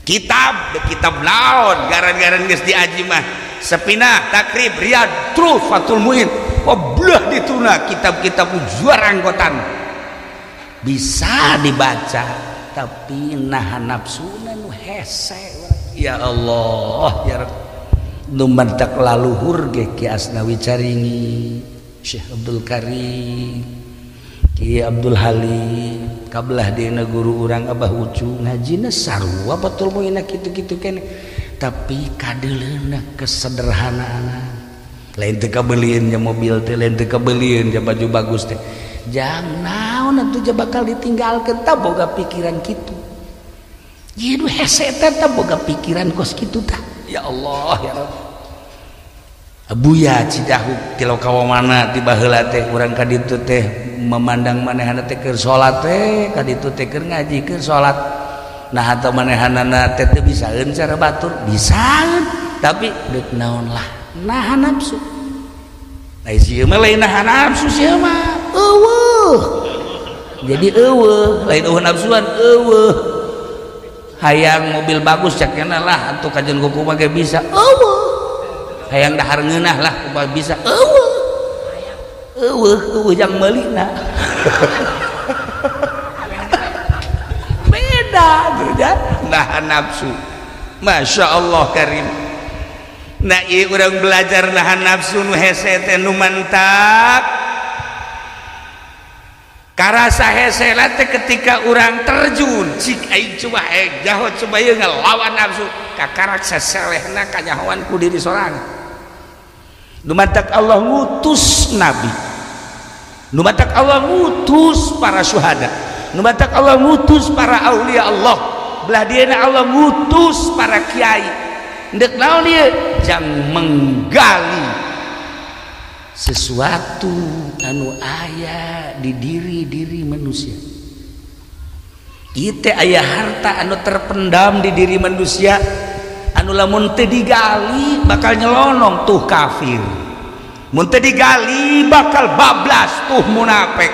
kitab naon garan-garan geus diaji mah sepinah takrib riyad terus fatul muin wablah dituna kitab-kitab juara anggotan bisa dibaca tapi nahan nafsuna nu hese ya Allah ya Rabb nu mantak laluhur ge Ki Asnawi Caringi Syekh Abdul Karim Ki Abdul Halim kabelah dina guru urang Abah Ucu ngajina sarua batul moina kitu-kitu keneh tapi kadeleuna kesederhanaan lain teu kabelieun nya mobil teh lain teu kabelieun nya baju bagus teh jang naon atuh bakal ditinggalkeun tah boga pikiran kitu Ieu hese teh boga pikiran kos kitu tah. Ya Allah ya Rabb. Abuya Cidahu ti lokawamana ti baheula teh urang ka ditu teh memandang manehana teh keur salat teh ka ditu teh keur ngaji keur salat. Nah atau manehanana teh teu bisaeun cara batur, bisaeun tapi deuk naon lah nahan nafsu. Nah ieu mah lain nahan nafsu sia mah eueuh. Jadi eueuh lain eueuh nafsuan eueuh. Hayang mobil bagus cakna lah atuh kajen kuku mah ge bisa eueuh. Hayang dahar ngeunah lah kumaha bisa eueuh jang meulina beda beda nahan nafsu. Masya Allah karim. Nah ieu urang belajar nahan nafsu nu hese teh nu mantap karasa hese teh ketika urang terjun cik aing coba jahot coba ieu ngelawan nafsu kakarak saselehna kanyahoan ku diri sorangan. Numatak Allah ngutus nabi, numatak Allah ngutus para syuhada, numatak Allah ngutus para aulia Allah, belah dieuna Allah ngutus para kiai. Ndek naon ieu jang menggali sesuatu anu aya di diri manusia. Ieu teh aya harta anu terpendam di diri manusia anu lamun teu digali bakal nyelonong tuh kafir, mun teu digali bakal bablas tuh munafik,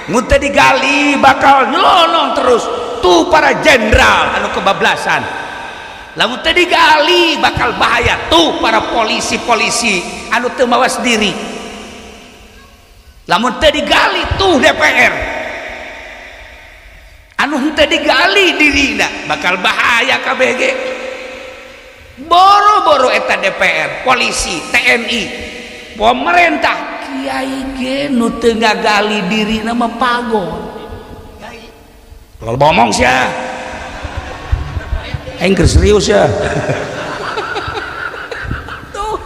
mun teu digali bakal nyelonong terus tuh para jenderal anu kebablasan, lamun teu digali bakal bahaya tuh para polisi-polisi anu teu mawas diri, lamun teu digali tuh DPR anu teu digali dirina bakal bahaya kabeh ge. Boro-boro eta DPR, polisi, TNI, pemerintah, kiai ge nu teu ngagali dirina mah pagon. Kalau ngomong sia, aing keur serius ya. Tuh,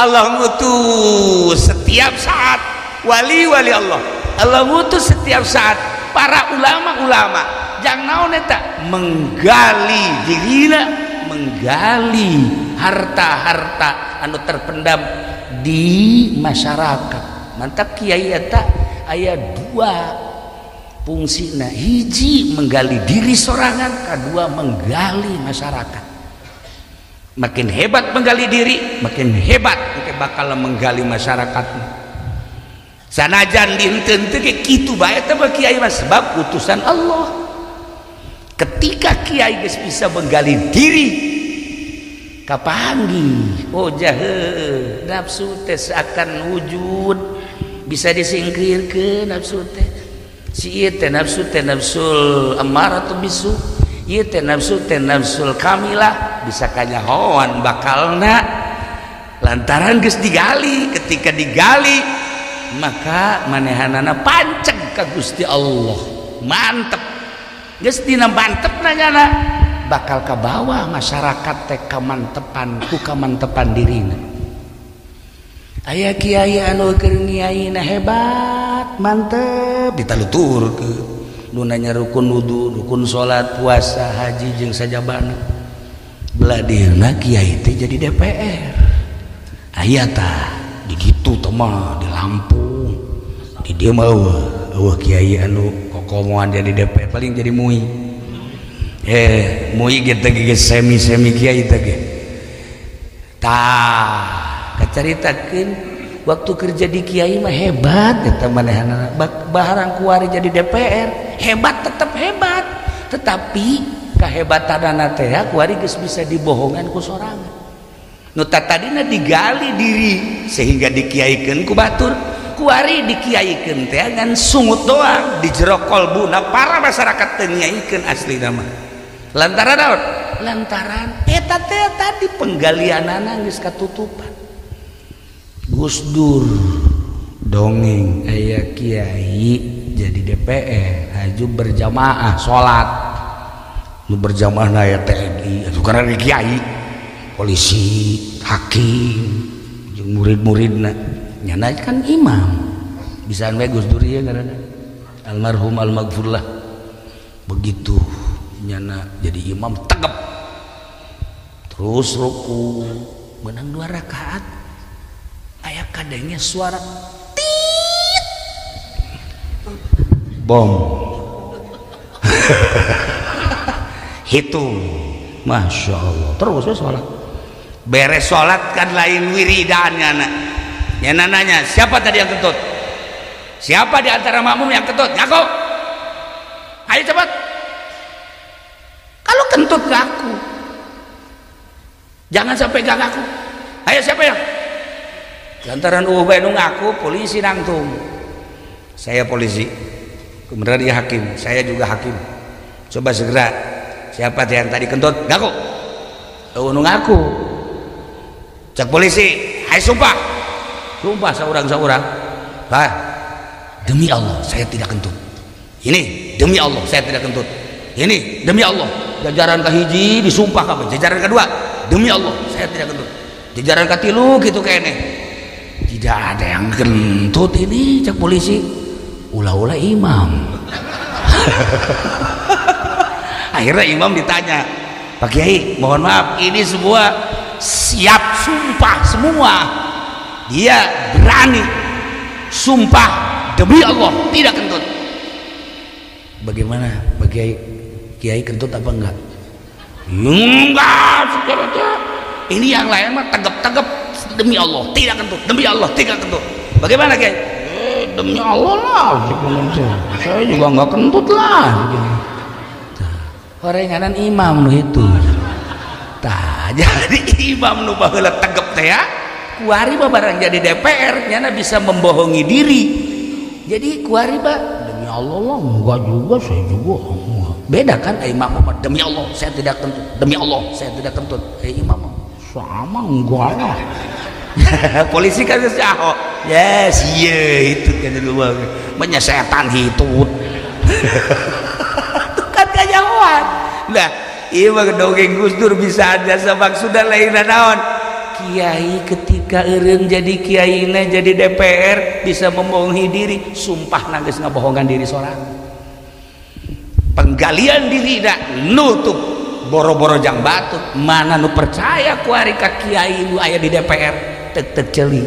Allah ngutus setiap saat wali-wali Allah. Allah ngutus setiap saat para ulama-ulama. Jang naon eta menggali dirina, menggali harta-harta anu terpendam di masyarakat. Mantap kiai eta aya dua fungsina, hiji menggali diri sorangan, kedua menggali masyarakat. Makin hebat menggali diri, makin hebat engke bakal menggali masyarakat. Sanajan dinten teh kitu bae teh kiai mah sebab utusan Allah. Ketika kiai geus bisa menggali diri kapanggih oh jahe nafsu teh seakan wujud bisa disingkirkeun nafsu teh si ieu teh nafsul ammaratu bisu, ieu teh nafsul kamilah bisa kanyahoan bakalna lantaran geus digali. Ketika digali maka manehanana panceg ka Gusti Allah, mantep geus dina mantep nanyana bakal kabawa masyarakat teh kamantepan ku kamantepan dirina. Aya kiai anu keur ngiaina hebat mantep ditaluturkeun nu nanya rukun wudu, rukun salat, puasa, haji jeung sajabana. Belah dieuna kiai teh jadi DPR. Aya tah di kitu teh mah di Lampung. Di dieu mah eueuh kiai anu komoan jadi DPR paling jadi MUI. MUI kita ge semi kiai teh ge. Tah, kacaritakeun waktu kerja di kiai mah hebat eta manehanana. Barang kuari jadi DPR, hebat tetap hebat. Tetapi kahebatanana teh kuari geus bisa dibohongan ku sorangan. Nu tadina digali diri sehingga dikiaikeun ku batur. Kuari dikiaikeun teh ngan sungut doang di jero kolbuna para masyarakat teu nyaikeun aslina mah. Lantaran naon? Lantaran eta teh tadi penggalianana geus katutupan. Gus Dur dongeng aya kiai jadi DPR haju berjamaah salat. Nu berjamaah na aya TNI, atuh karena kiai, polisi, hakim, jeung murid-muridna. Nyana kan imam bisa we Gus Dur ya karena almarhum almaghfurlah begitu nyana jadi imam tegap terus ruku menang 2 rakaat aya kadangnya suara tit bom hitung Masya Allah terus sholat beres sholat kan lain wiridan nyana nanya siapa tadi yang kentut siapa di antara makmum yang kentut ngaku ayo cepat kalau kentut ngaku jangan sampai gak ngaku ayo siapa yang lantaran ngaku polisi nangtung saya polisi kemudian dia hakim saya juga hakim coba segera siapa yang tadi kentut ngaku ngaku cek polisi ayo sumpah seorang bah demi Allah saya tidak kentut ini demi Allah saya tidak kentut ini demi Allah jajaran kahiji disumpah apa jajaran kedua demi Allah saya tidak kentut jajaran katilu gitu kayaknya tidak ada yang kentut ini cek polisi ulah-ulah imam akhirnya imam ditanya Pak Kiai mohon maaf ini semua siap sumpah semua dia berani sumpah demi Allah tidak kentut bagaimana Pak Kiai kentut apa enggak ini yang lain mah tegap-tegap demi Allah tidak kentut demi Allah tidak kentut bagaimana Kiai demi Allah lah saya juga enggak kentut lah orenganan imam lu itu tah jadi imam nu baheula tegep teh ya kuari mah barang jadi DPR nyana bisa membohongi diri jadi kuari mah demi Allah lah enggak juga saya juga beda kan imam demi Allah saya tidak kentut demi Allah saya tidak kentut imam sama enggak lah polisi kan siapa yes iya itu kan dulu banyak setan hitut itu kan kajawan nah iya mah dongeng Gus Dur bisa ada sebab sudah lain naon kiai ketika eureun jadi kiaina jadi DPR bisa membohongi diri sumpah nangis ngabohongan diri sorangan penggalian diri dah nutup boro-boro jang batu mana nu percaya ku ari ka kiai nu aya di DPR tek ceuli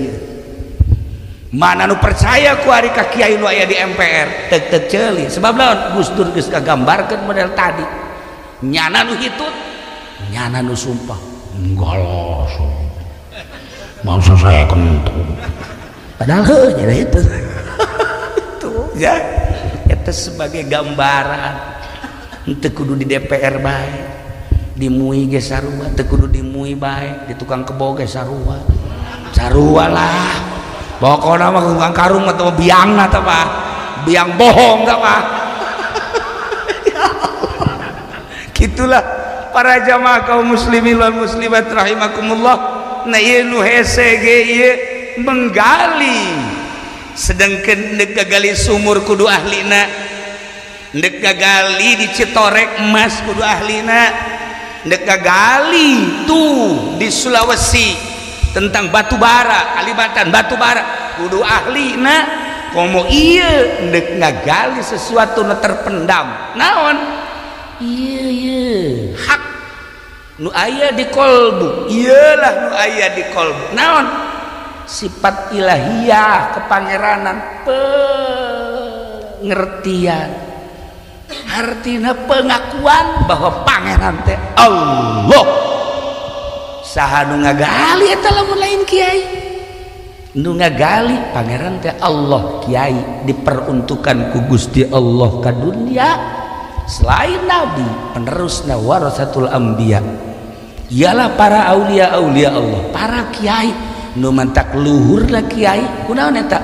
mana nu percaya ku ari ka kiai nu aya di MPR tek ceuli sebab lawan Gus Dur geus kagambarkeun model tadi nyana nu hitut nyana nu sumpah enggak lah masa saya kentut padahal jadi itu itu ya itu sebagai gambaran teu kudu di DPR bae dimui ge sarua teu kudu dimui bae di tukang kebo ge sarua lah pokona mah tukang karung atau biang atau apa biang bohong tah mah gitulah para jamaah kaum muslimin wal muslimat rahimakumullah na ieu nu hese ge ieu menggali sedangkan deuk gagali sumur kudu ahlina deuk gagali di Citorek emas kudu ahlina deuk gagali tuh di Sulawesi tentang batu bara Kalimantan batu bara kudu ahlina komo ieu deuk ngagali sesuatu nu terpendam naon ieu hak nu aya di kolbu iyalah nu aya di kolbu naon sifat ilahiyah kepangeranan pengertian artinya pengakuan bahwa pangeran teh Allah saha nu ngagali eta lamun lain kiai nu ngagali pangeran teh Allah kiai diperuntukkan ku Gusti Allah ka dunia selain nabi penerusna warasatul anbiya ialah para aulia-aulia Allah para kiai nu mantak luhur lah kiai kunaon eta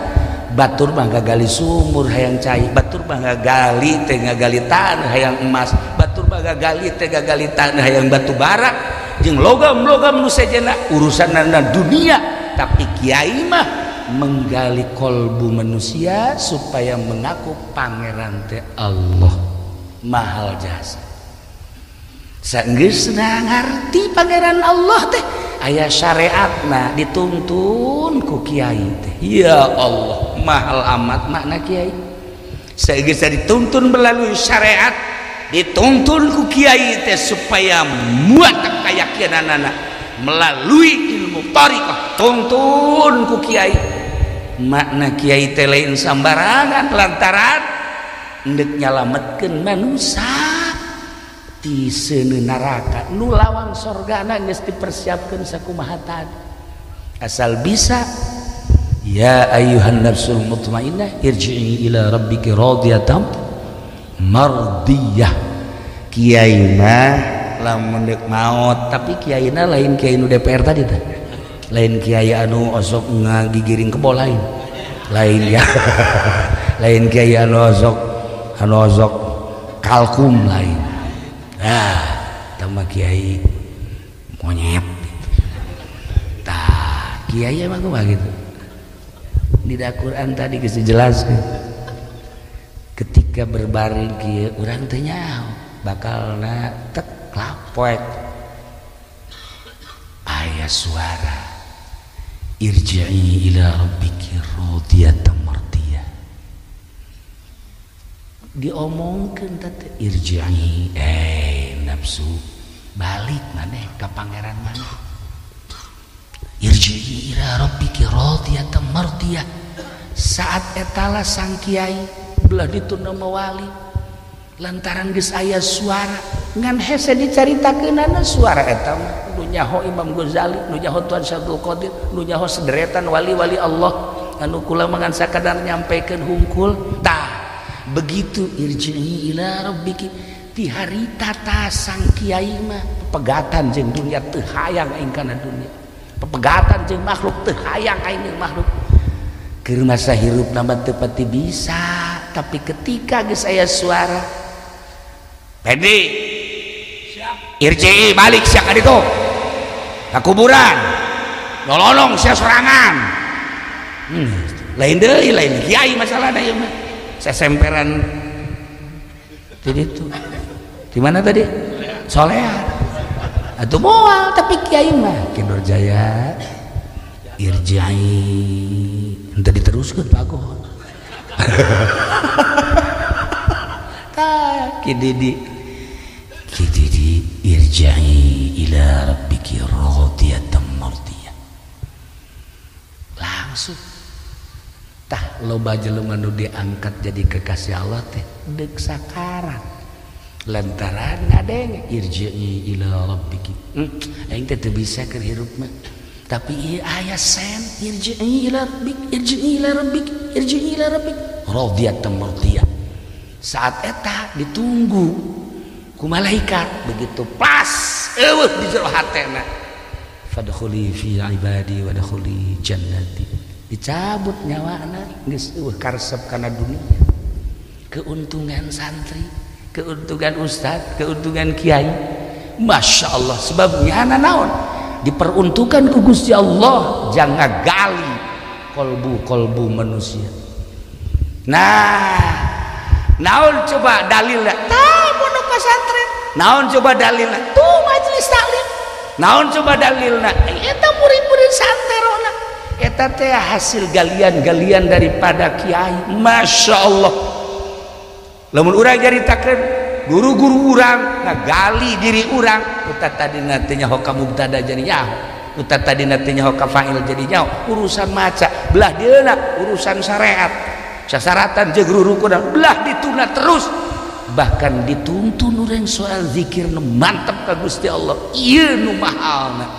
batur mah gagali sumur hayang cai batur mah gagali teh gagali tanah hayang emas batur mah gagali teh gagali tanah hayang batu bara jeung logam-logam nu sejenna urusanna dunia tapi kiai mah menggali kolbu manusia supaya mengaku pangeran teh Allah mahal jasa saenggeusna ngarti pangeran Allah teh aya syariatna dituntun ku kiai teh ya Allah mahal amat makna kiai saenggeusna dituntun melalui syariat dituntun ku kiai teh supaya muat keyakinanana melalui ilmu thariqah, tuntun ku kiai. Makna kiai teh lain sambarangan lantaran endek nyalametkeun manusia ti seuneu neraka nu lawang sorgana geus dipersiapkeun sakumaha tadi. Asal bisa ya ayyuhan nafsul mutmainnah irji'i ila rabbiki radiyatan mardiyah. Kiai mah lamun deuk maot, tapi kiaina lain kiai nu DPR tadi teh, lain kiai anu osok ngagigiring kebo lain ya lain kiai anu osok kalkum lain. Nah tama kiai monyet tah kiai emang kumaha gitu di Al-Quran tadi geus dijelaskeun ketika berbaring kieu urang teh nyaho bakalna tek lapoek aya suara irji'i ila rabbiki radiyatan mardiyah. Diomongkeun teh irji'i nafsu balik maneh ka pangeran maneh. Irji'i ila rabbiki radiyatan mardiyah. Saat etala sang kiai belah ditunda mawali lantaran geus aya suara ngan hese dicaritakeunana suara eta mah nu nyaho Imam Ghazali, nu nyaho Tuan Syabdul Qadir, nu nyaho sederetan wali-wali Allah anu kula mangan sakadar nyampaikeun hungkul. Tah begitu irji'i ila rabbiki ti harita ta sang kiai mah pepegatan jeung dunia teu hayang aing kana dunia, pepegatan jeung makhluk teu hayang aing makhluk. Keur masa hirupna mah teu pati bisa, tapi ketika geus aya suara Pendi irji'i balik sia ka ditu ka kuburan nolong sia sorangan. Lain deui lain kiai masalahna ieu mah sesemperan di ditu di mana tadi solehan atuh moal tapi kiai mah Kendor Jaya irji'i henteu diteruskeun pagoh tah kididi irji'i ila rabbiki radiyatan mardiyah. Langsung tah loba jelema nu diangkat jadi kekasih Allah teh deuk sakarat lantaran ngadenge irji'i ila rabbiki. Aing teh teu bisa keur hirup mah, tapi ieu aya sen irji'i ila rabbiki irji'i ila rabbiki irji'i ila rabbiki radiyatan mardiyah. Saat eta ditunggu ku malaikat begitu pas eueuh di jero hatena fadkhuli fi ibadi wadkhuli jannati, dicabut nyawana geus eueuh karesep kana dunia. Keuntungan santri, keuntungan ustad, keuntungan kiai, masya Allah. Sebabnya naon diperuntukkan ku Gusti Allah jangan gali kolbu manusia. Nah naon coba dalilna pesantren, naon coba dalilna tuh majelis taklim, naon coba dalilna eta murid-murid santerona, eta teh hasil galian-galian daripada kiai. Masya Allah, lamun urang jaritakeun guru-guru urang ngagali diri urang utat tadi nanti nyaho ka mubtada jadi nyaho, utat tadi nanti nyaho ka fa'il jadi nyaho. Urusan maca belah dieuna urusan syariat sasaratan jeung rukun belah dituna terus, bahkan dituntun urang soal zikir nu mantep ka Gusti Allah. Ieu nu mahalna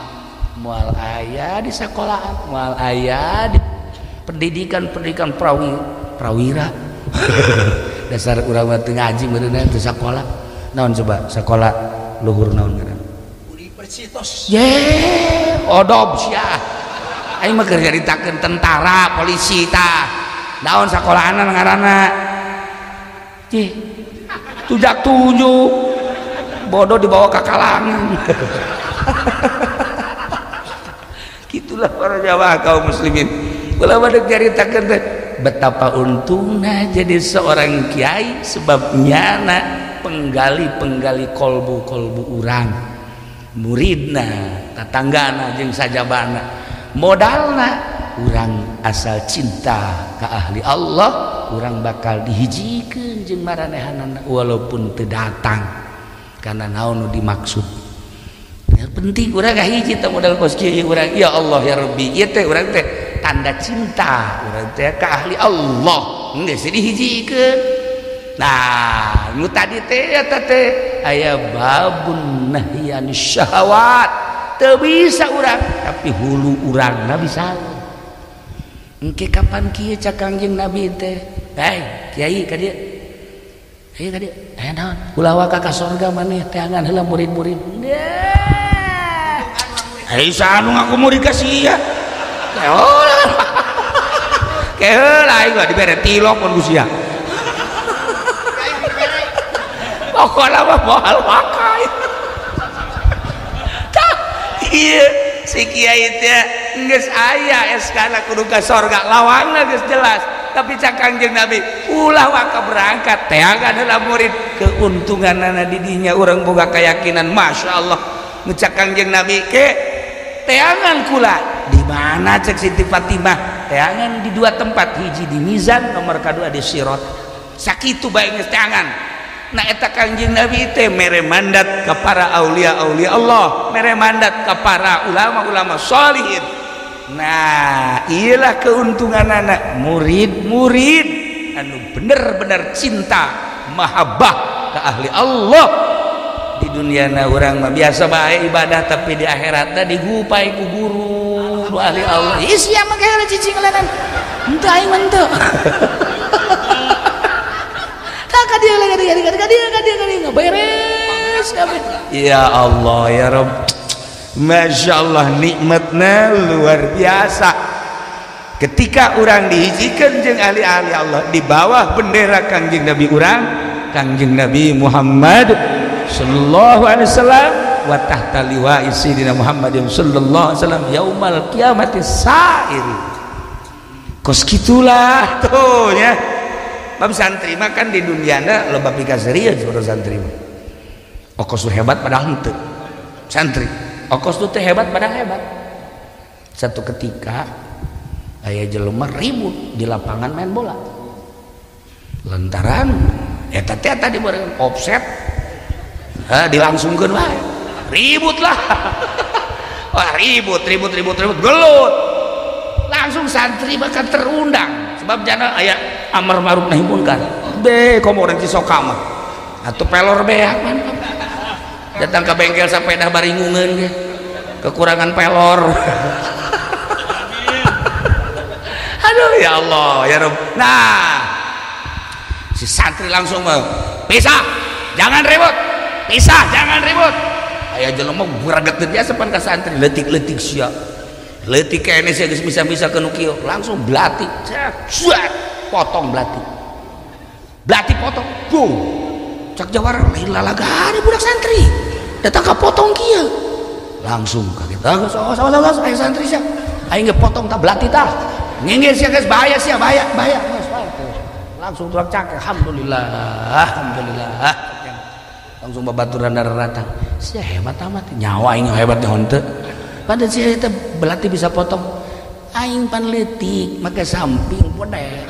moal aya di sekolahan, moal aya di pendidikan prawira dasar urang mah teu ngaji meureunna teu sakola. Naon coba sekolah luhur naon ngaranna universitas ye odob sia aing mah keur nyaritakeun tentara polisi tah. Naon sakolahana ngaranna cih tujak tunjuk bodoh dibawa ke kalangan. Gitulah para jamaah kaum muslimin. Ulah badek nyaritakeun teh betapa untungna jadi seorang kiai, sebab nyana penggali kolbu urang, muridna, tatanggana jeung sajabana. Modalna urang asal cinta ka ahli Allah, urang bakal dihijikeun jeung maranehanana walaupun teu datang karena naon nu dimaksud. Ya, penting urang hiji teh modal kos kieu urang ya Allah ya Rabbi ieu teh urang teh tanda cinta urang teh ka ahli Allah geus dihijikeun. Nah nu tadi teh eta teh aya babun nahyan syahwat teu bisa urang tapi hulu urangna bisa. Engke kapan kieu cak Kangjeng Nabi teh hei kiai ka dieu hei ka dieu aya naon ulah waka ka sorga maneh teangan heula murid-murid hei sanu ngaku murid ka sia keheula aing mah dibere tilok pun ku sia pokokna mah moal wakai ieu si kiai teh geus aya eskana kudu ka sorga lawangna geus jelas tapi cak Kangjeng Nabi ulah waka berangkat teangan heula murid keuntunganna di dinya urang boga keyakinan masyaallah ngecak Kangjeng Nabi ke teangan kula di mana cek Siti Fatimah teangan di dua tempat hiji di mizan nomor kedua di sirat sakitu bae geus teangan. Nah eta Kangjeng Nabi teh mere mandat ka para aulia-aulia Allah, mere mandat ka para ulama-ulama sholihin. Nah iyalah keuntunganana murid-murid anu bener-bener cinta mahabbah ka ahli Allah. Di duniana urang mah biasa bae ibadah tapi di akhiratna digupai ku guru nu ahli Allah. Ih sia mah kae cicing lanan. Henteu aing mah henteu. Kadia beres kabeh. Ya Allah ya Rabb. Masya Allah nikmatna luar biasa. Ketika orang dihijikeun jeung ahli-ahli Allah di bawah bendera Kangjeng Nabi urang, Kangjeng Nabi Muhammad sallallahu alaihi wasallam wa tahta liwa'i sayyidina Muhammadin sallallahu alaihi wasallam yaumal qiyamati sa'ir. Kos kitulah tuh ya. Bab santri mah kan di duniana loba pikaseureun saudara santri mah. Okos hebat padahal henteu. Santri, okos teh hebat padahal hebat. Satu ketika aya jelema ribut di lapangan main bola. Lantaran eta teh tadi bareng offset. Dilangsungkeun wae. Ribut lah. Wah, ribut gelut. Langsung santri bakal terundang sebab jana aya amar ma'ruf nahi munkar be komo urang cisoka mah atuh pelor beak man datang ke bengkel sepeda baringungeun ge kekurangan pelor aduh ya Allah ya Rabb. Nah si santri langsung mah pisah jangan ribut aya jelema guraget biasa pan ka santri leutik-leutik sia leutik kene sia geus bisa-bisa ke nu kieu langsung belati cet potong belati potong boom cak jawara lain lalagari budak santri datang ka potong kieu langsung kaget sawas aya santri sia aing ge potong tah belati tah ngenge sia geus bahaya langsung tuang cak alhamdulillah langsung babaturan datang sia hebat amat nyawa aing hebat naon teu padahal sia eta belati bisa potong aing pan leutik make samping podek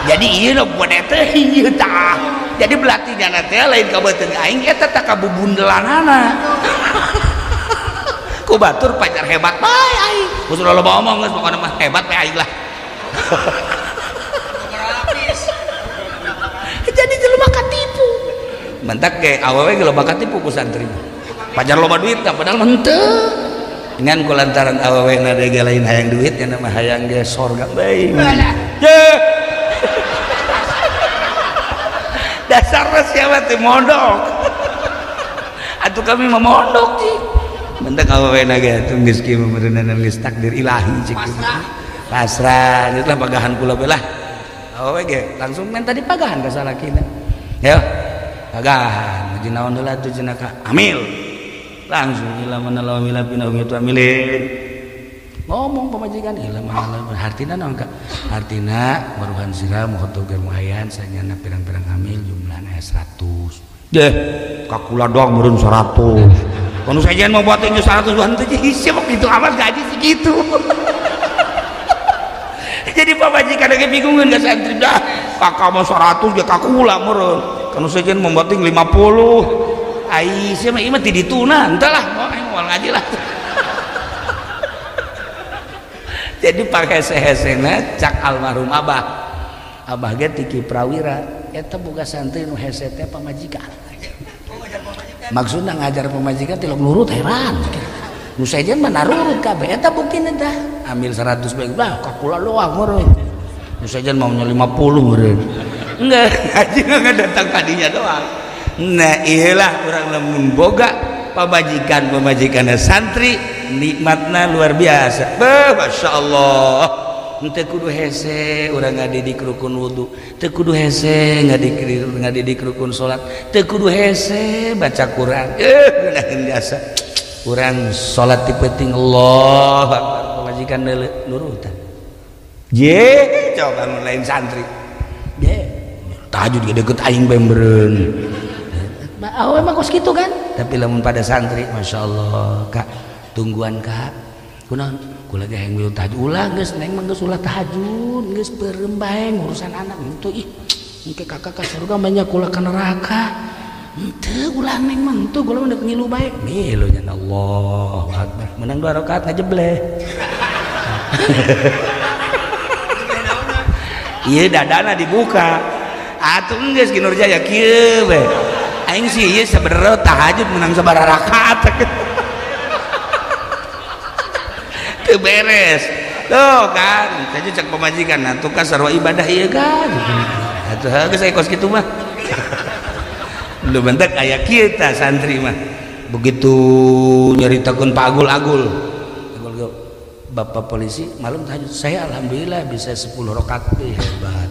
jadi ieu podek teh ieu tah jadi belatinya teh lain ka beuteung aing eta tah ka bubundelanana ku batur pacar hebat bae aing geus loba omong geus pokona mah hebat bae aing lah jadi jelema katipu mentak ge awewe ge loba katipu ku santri pacar loba duit padahal mah henteu ngan kulantaran awewe na dege lain hayang duit nya mah hayang ge sorga bae dasarna siapa teh mondok atuh kami mah mondok cik mentak awewe na ge atuh geus kieu meureunana geus takdir ilahi cik pasrah geus lah pagahan kula belah awewe ge langsung minta dipagahan ka salakina ya pagahan jeung naon heula atuh cenah ka amil langsung ila manalaw mila pinau itu amilin ngomong pemajikan ila manalaw hartina naon ka hartina maruhan sira moho teukeun muhayan sanyana pirang-pirang amil jumlahna 100 deh kakula doang meureun 100 anu sajian mau buat geus 100 henteu isi mah kitu amat gaji segitu Jadi pamajikan lagi bingungan ke santri dah kakak mau 100 ya kakula meureun kanu sejen membating 50 Aisyah mah imah tidituna entahlah mau ngaji lah. Jadi pakai hese-hesena cak almarhum abah ge tiki prawira eta boga santri nu hese teh pamajikan. Maksudna ngajar pamajikan tilok nurut heran. Nu sejen mah narurut kabeh eta buktina tah. Ambil 100 bae bah kakula loang meureun. Nu sejen maunya 50 meureun. Enggak, ngaji enggak datang kadinya doang. Nah iyalah orang lamun boga pamajikan santri nikmatna luar biasa. Masya Allah. Teu kudu hese urang ngadidik rukun wudu, teu kudu hese ngadidik rukun salat, teu kudu hese baca Quran. Gunakeun biasa. Urang salat ti penting Allah Akbar pamajikan nurutan. Je coba lain santri. Je tahajud ge deukeut aing bae meureun. Awe mah kos kitu kan. Tapi lamun pada santri Masya Allah Kak tungguan Kak kunaon kula ge hayang milu tahajud ulah geus neng mah geus ulah tahajud geus beureum bae ngurusan anak henteu ih engke kakak ka surga banyak kula ka neraka henteu ulah neng mah henteu kula mah ngilu bae milu nya Allahu Akbar menang 2 rakaat ngajebleh. Ieu dadana dibuka atuh geus Kinurjaya kieu we aing sih ieu sabenerna tahajud menang sabaraha rakaat teu beres tuh kan saja cek pemajikan nah tuh kan sarua ibadah ieu kan atuh geus aya kos kitu mah lu bentek aya kieu tah santri mah begitu nyaritakeun Pak Agul Bapak polisi malam tahajud saya alhamdulillah bisa 10 rakaat hebat.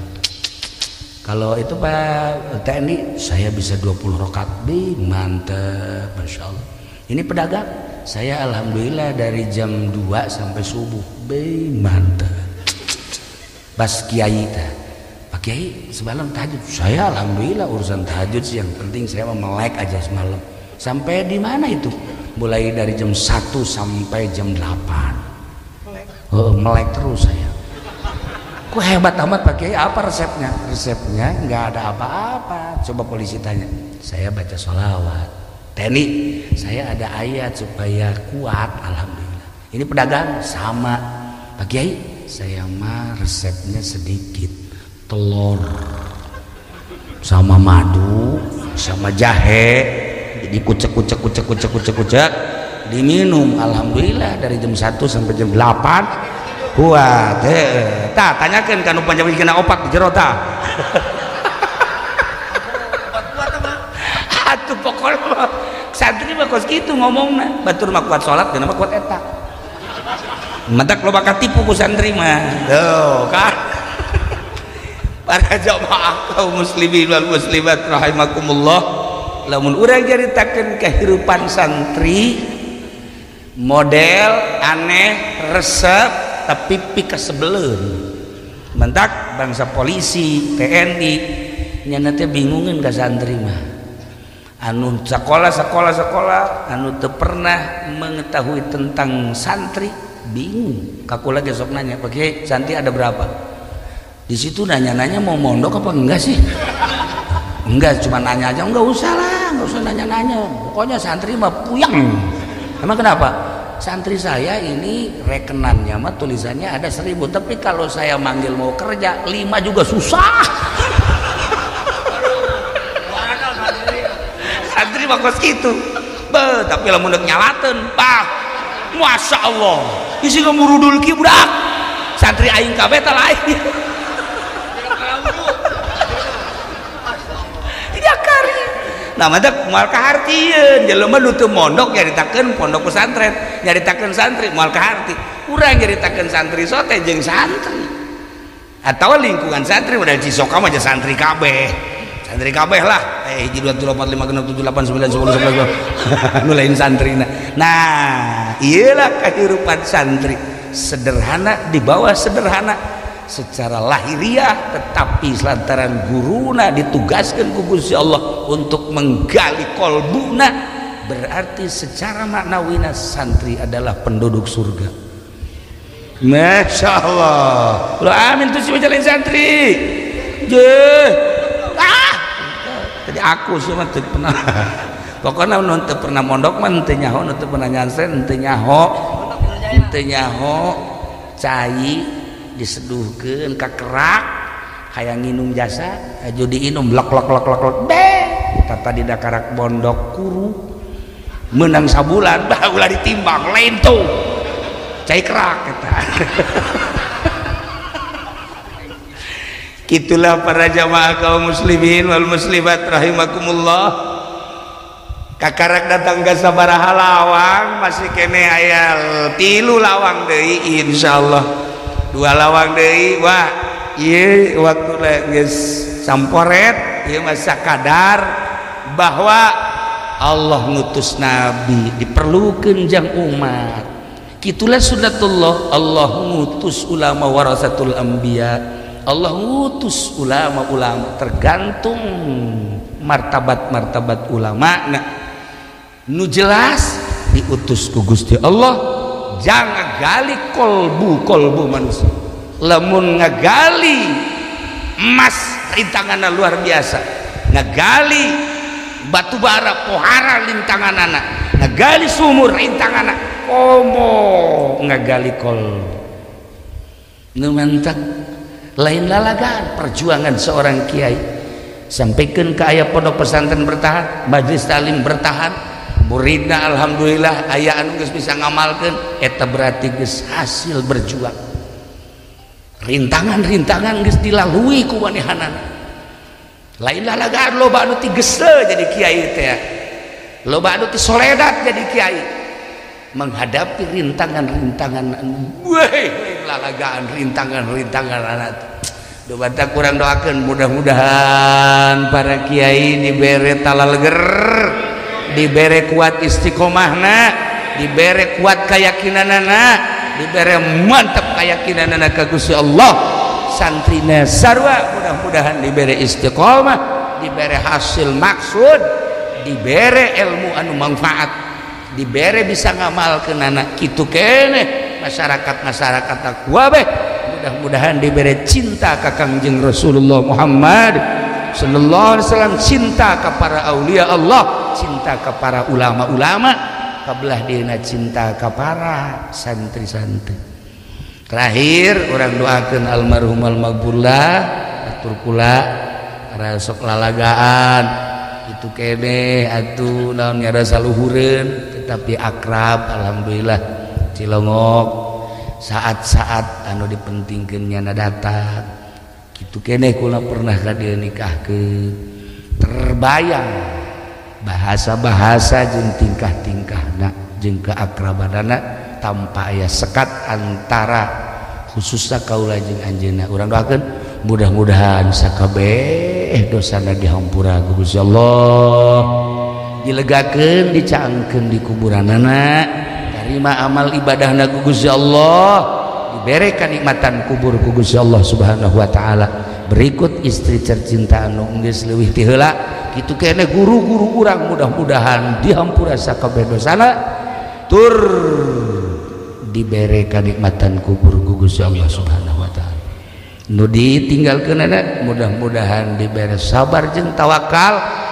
Kalau itu Pak TNI saya bisa 20 rakaat mantap Masya Allah. Ini pedagang saya alhamdulillah dari jam 2 sampai subuh mantap. Pas Kiai Pak Kiai semalam tahajud saya alhamdulillah urusan tahajud sih yang penting saya mau melek aja semalam. Sampai di mana itu? Mulai dari jam 1 sampai jam 8. Melek terus saya. Kok hebat amat Pak Kiai, apa resepnya? Resepnya nggak ada apa-apa. Coba polisi tanya. Saya baca sholawat. TNI, saya ada ayat supaya kuat. Alhamdulillah. Ini pedagang sama. Pak Kiai, saya mah resepnya sedikit. Telur sama madu sama jahe. Jadi kucek diminum. Alhamdulillah dari jam 1 sampai jam 8. Kuat tah tanyakeun ka nu panjawikeun opat di jero tah atuh pokokna santri mah kos kitu ngomongna batur mah kuat salat dan mah kuat eta mentak loba katipu ku santri mah tuh kan para jamaah kaum muslimin wal muslimat rahimakumullah lamun urang caritakeun kehidupan santri model aneh resep tapi pika sebelum mentak bangsa polisi TNI nyana teh bingungan ka santri mah anu sekolah anu teu pernah mengetahui tentang santri bingung kakula ge sok nanya Pak Kiai santri ada berapa di situ nanya-nanya mau mondok apa enggak sih enggak cuma nanya aja enggak usah nanya-nanya pokoknya santri mah puyeng emang kenapa santri saya ini rekenannya mah tulisannya ada 1000 tapi kalau saya manggil mau kerja 5 juga susah. Santri mah kos gitu tapi lamun deuk nyalateun Pak Masya Allah isi ngamurudul ki budak santri aing kabeh tah lain nah madak moal kahartieun jelema nu teu mondok nyaritakeun pondok pesantren nyaritakeun santri moal kaharti urang nyaritakeun santri sote jeung santri atawa lingkungan santri udah cisoka mah santri kabeh lah hiji 2 3 4 5 6 7 8 9 10 11 nu lain santrina nah iyalah kehidupan santri sederhana di bawah sederhana secara lahiriah tetapi lantaran guruna ditugaskan ku Gusti Allah untuk menggali kolbuna berarti secara maknawina santri adalah penduduk surga Masya Allah. Lo amin tuh si jalan santri. Je. Tadi aku sih mah pernah. Pokoknya non pernah mondok mah teu nyaho, non pernah nyansen teu nyaho. Teu nyaho cai diseduhkeun ka kerak hayang nginum jasa, aju diinum lek tata di dakarak bondok kuru menang sabulan ulah ditimbang lain tuh cai kerak eta. Gitulah para jamaah kaum muslimin wal muslimat rahimakumullah. Kakarak datang ke sabaraha lawang masih kene aya 3 lawang deui insyaallah. 2 lawang deui wah ieu waktu geus samporet ieu mah sakadar bahwa Allah ngutus nabi diperlukeun jang umat. Kitulah sunnatullah, Allah ngutus ulama warasatul anbiya. Allah ngutus ulama-ulama tergantung martabat-martabat ulama. Nah, nu jelas diutus ku Gusti Allah jangan gali kolbu manusia. Lamun ngagali emas rintanganna luar biasa, ngagali batu bara pohara rintanganna, ngagali sumur rintanganna, komo ngagali kolbu nu mantak lain lalagan perjuangan seorang kiai. Sampaikan ke ayah pondok pesantren bertahan, majelis taklim bertahan, muridna alhamdulillah aya anu geus bisa ngamalkeun, eta berarti geus hasil berjuang. Rintangan-rintangan geus dilalui ku manehanana. Lain lalagan loba anu ti geuseu jadi kiai teh. Loba anu ti soledat jadi kiai. Menghadapi rintangan-rintangan lalagaan rintangan-rintangan anak dobata kurang doakan mudah-mudahan para kiai dibere talaleger, dibere kuat istiqomahna, dibere kuat keyakinanana, dibere mantap keyakinanana ka Gusti Allah. Santrina sarwa mudah-mudahan dibere istiqomah, dibere hasil maksud, dibere ilmu anu manfaat, dibere bisa ngamalkeun anak kitu keneh masyarakat takwa beh. Mudah-mudahan diberi cinta ka Kangjeng Rasulullah Muhammad sallallahu alaihi wasallam, cinta ka para aulia Allah, cinta ka para ulama-ulama, kabelah dina cinta ka para santri-santri. Terakhir orang doakeun almarhum almaghfurlah atur kula ara sok lalagaan itu kene atuh naon nyara saluhureun tetapi akrab alhamdulillah Cilongok. Saat-saat anu dipentingkeun nyana datang kitu keneh kula pernah ka dieu nikahkeun, terbayang bahasa-bahasa jeung tingkah-tingkahna jeung keakrabanana tanpa aya sekat antara khususna kaula jeung anjeunna. Urang doakeun mudah-mudahan sakabeh dosana dihampura ku Gusti Allah, dilegakeun dicaangkeun di kuburanana, terima amal ibadahna ku Gusti Allah, dibere kanikmatan kubur ku Gusti Allah Subhanahu wa taala. Berikut istri tercinta anu geus leuwih ti heula kitu keneh guru-guru urang mudah-mudahan dihampura sakabeh dosana tur dibere kanikmatan kubur ku Gusti Allah Subhanahu wa taala. Nu ditinggalkeunana mudah-mudahan dibere sabar jeung tawakal.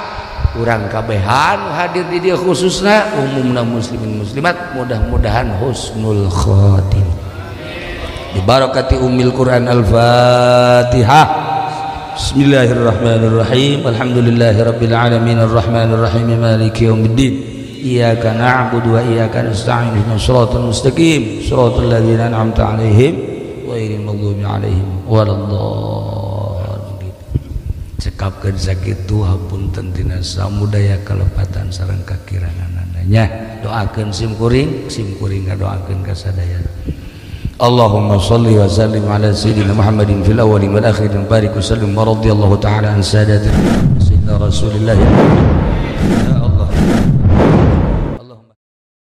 Urang kabehan hadir di dia khususnya umumna muslimin muslimat mudah-mudahan husnul khatim bi barakati ummil Quran al-Fatihah. Bismillahirrahmanirrahim. Alhamdulillahirabbil alamin arrahmanir rahim maliki yaumiddin. Iyyaka na'budu wa iyyaka nasta'in ihdinas siratal mustaqim siratal ladzina an'amta 'alaihim ghairil maghdubi 'alaihim waladdallin. Cekapkeun sakitu hapunten tina samudaya kalepatan sareng kakiranganana. Doakeun simkuring ngadoakeun ka sadaya. Allahumma shalli wa sallim ala sayyidina Muhammadin fil awwalin wal akhirin barik wa sallim wa radhiyallahu ta'ala an sadatina sayyidina Rasulillah. Ya Allah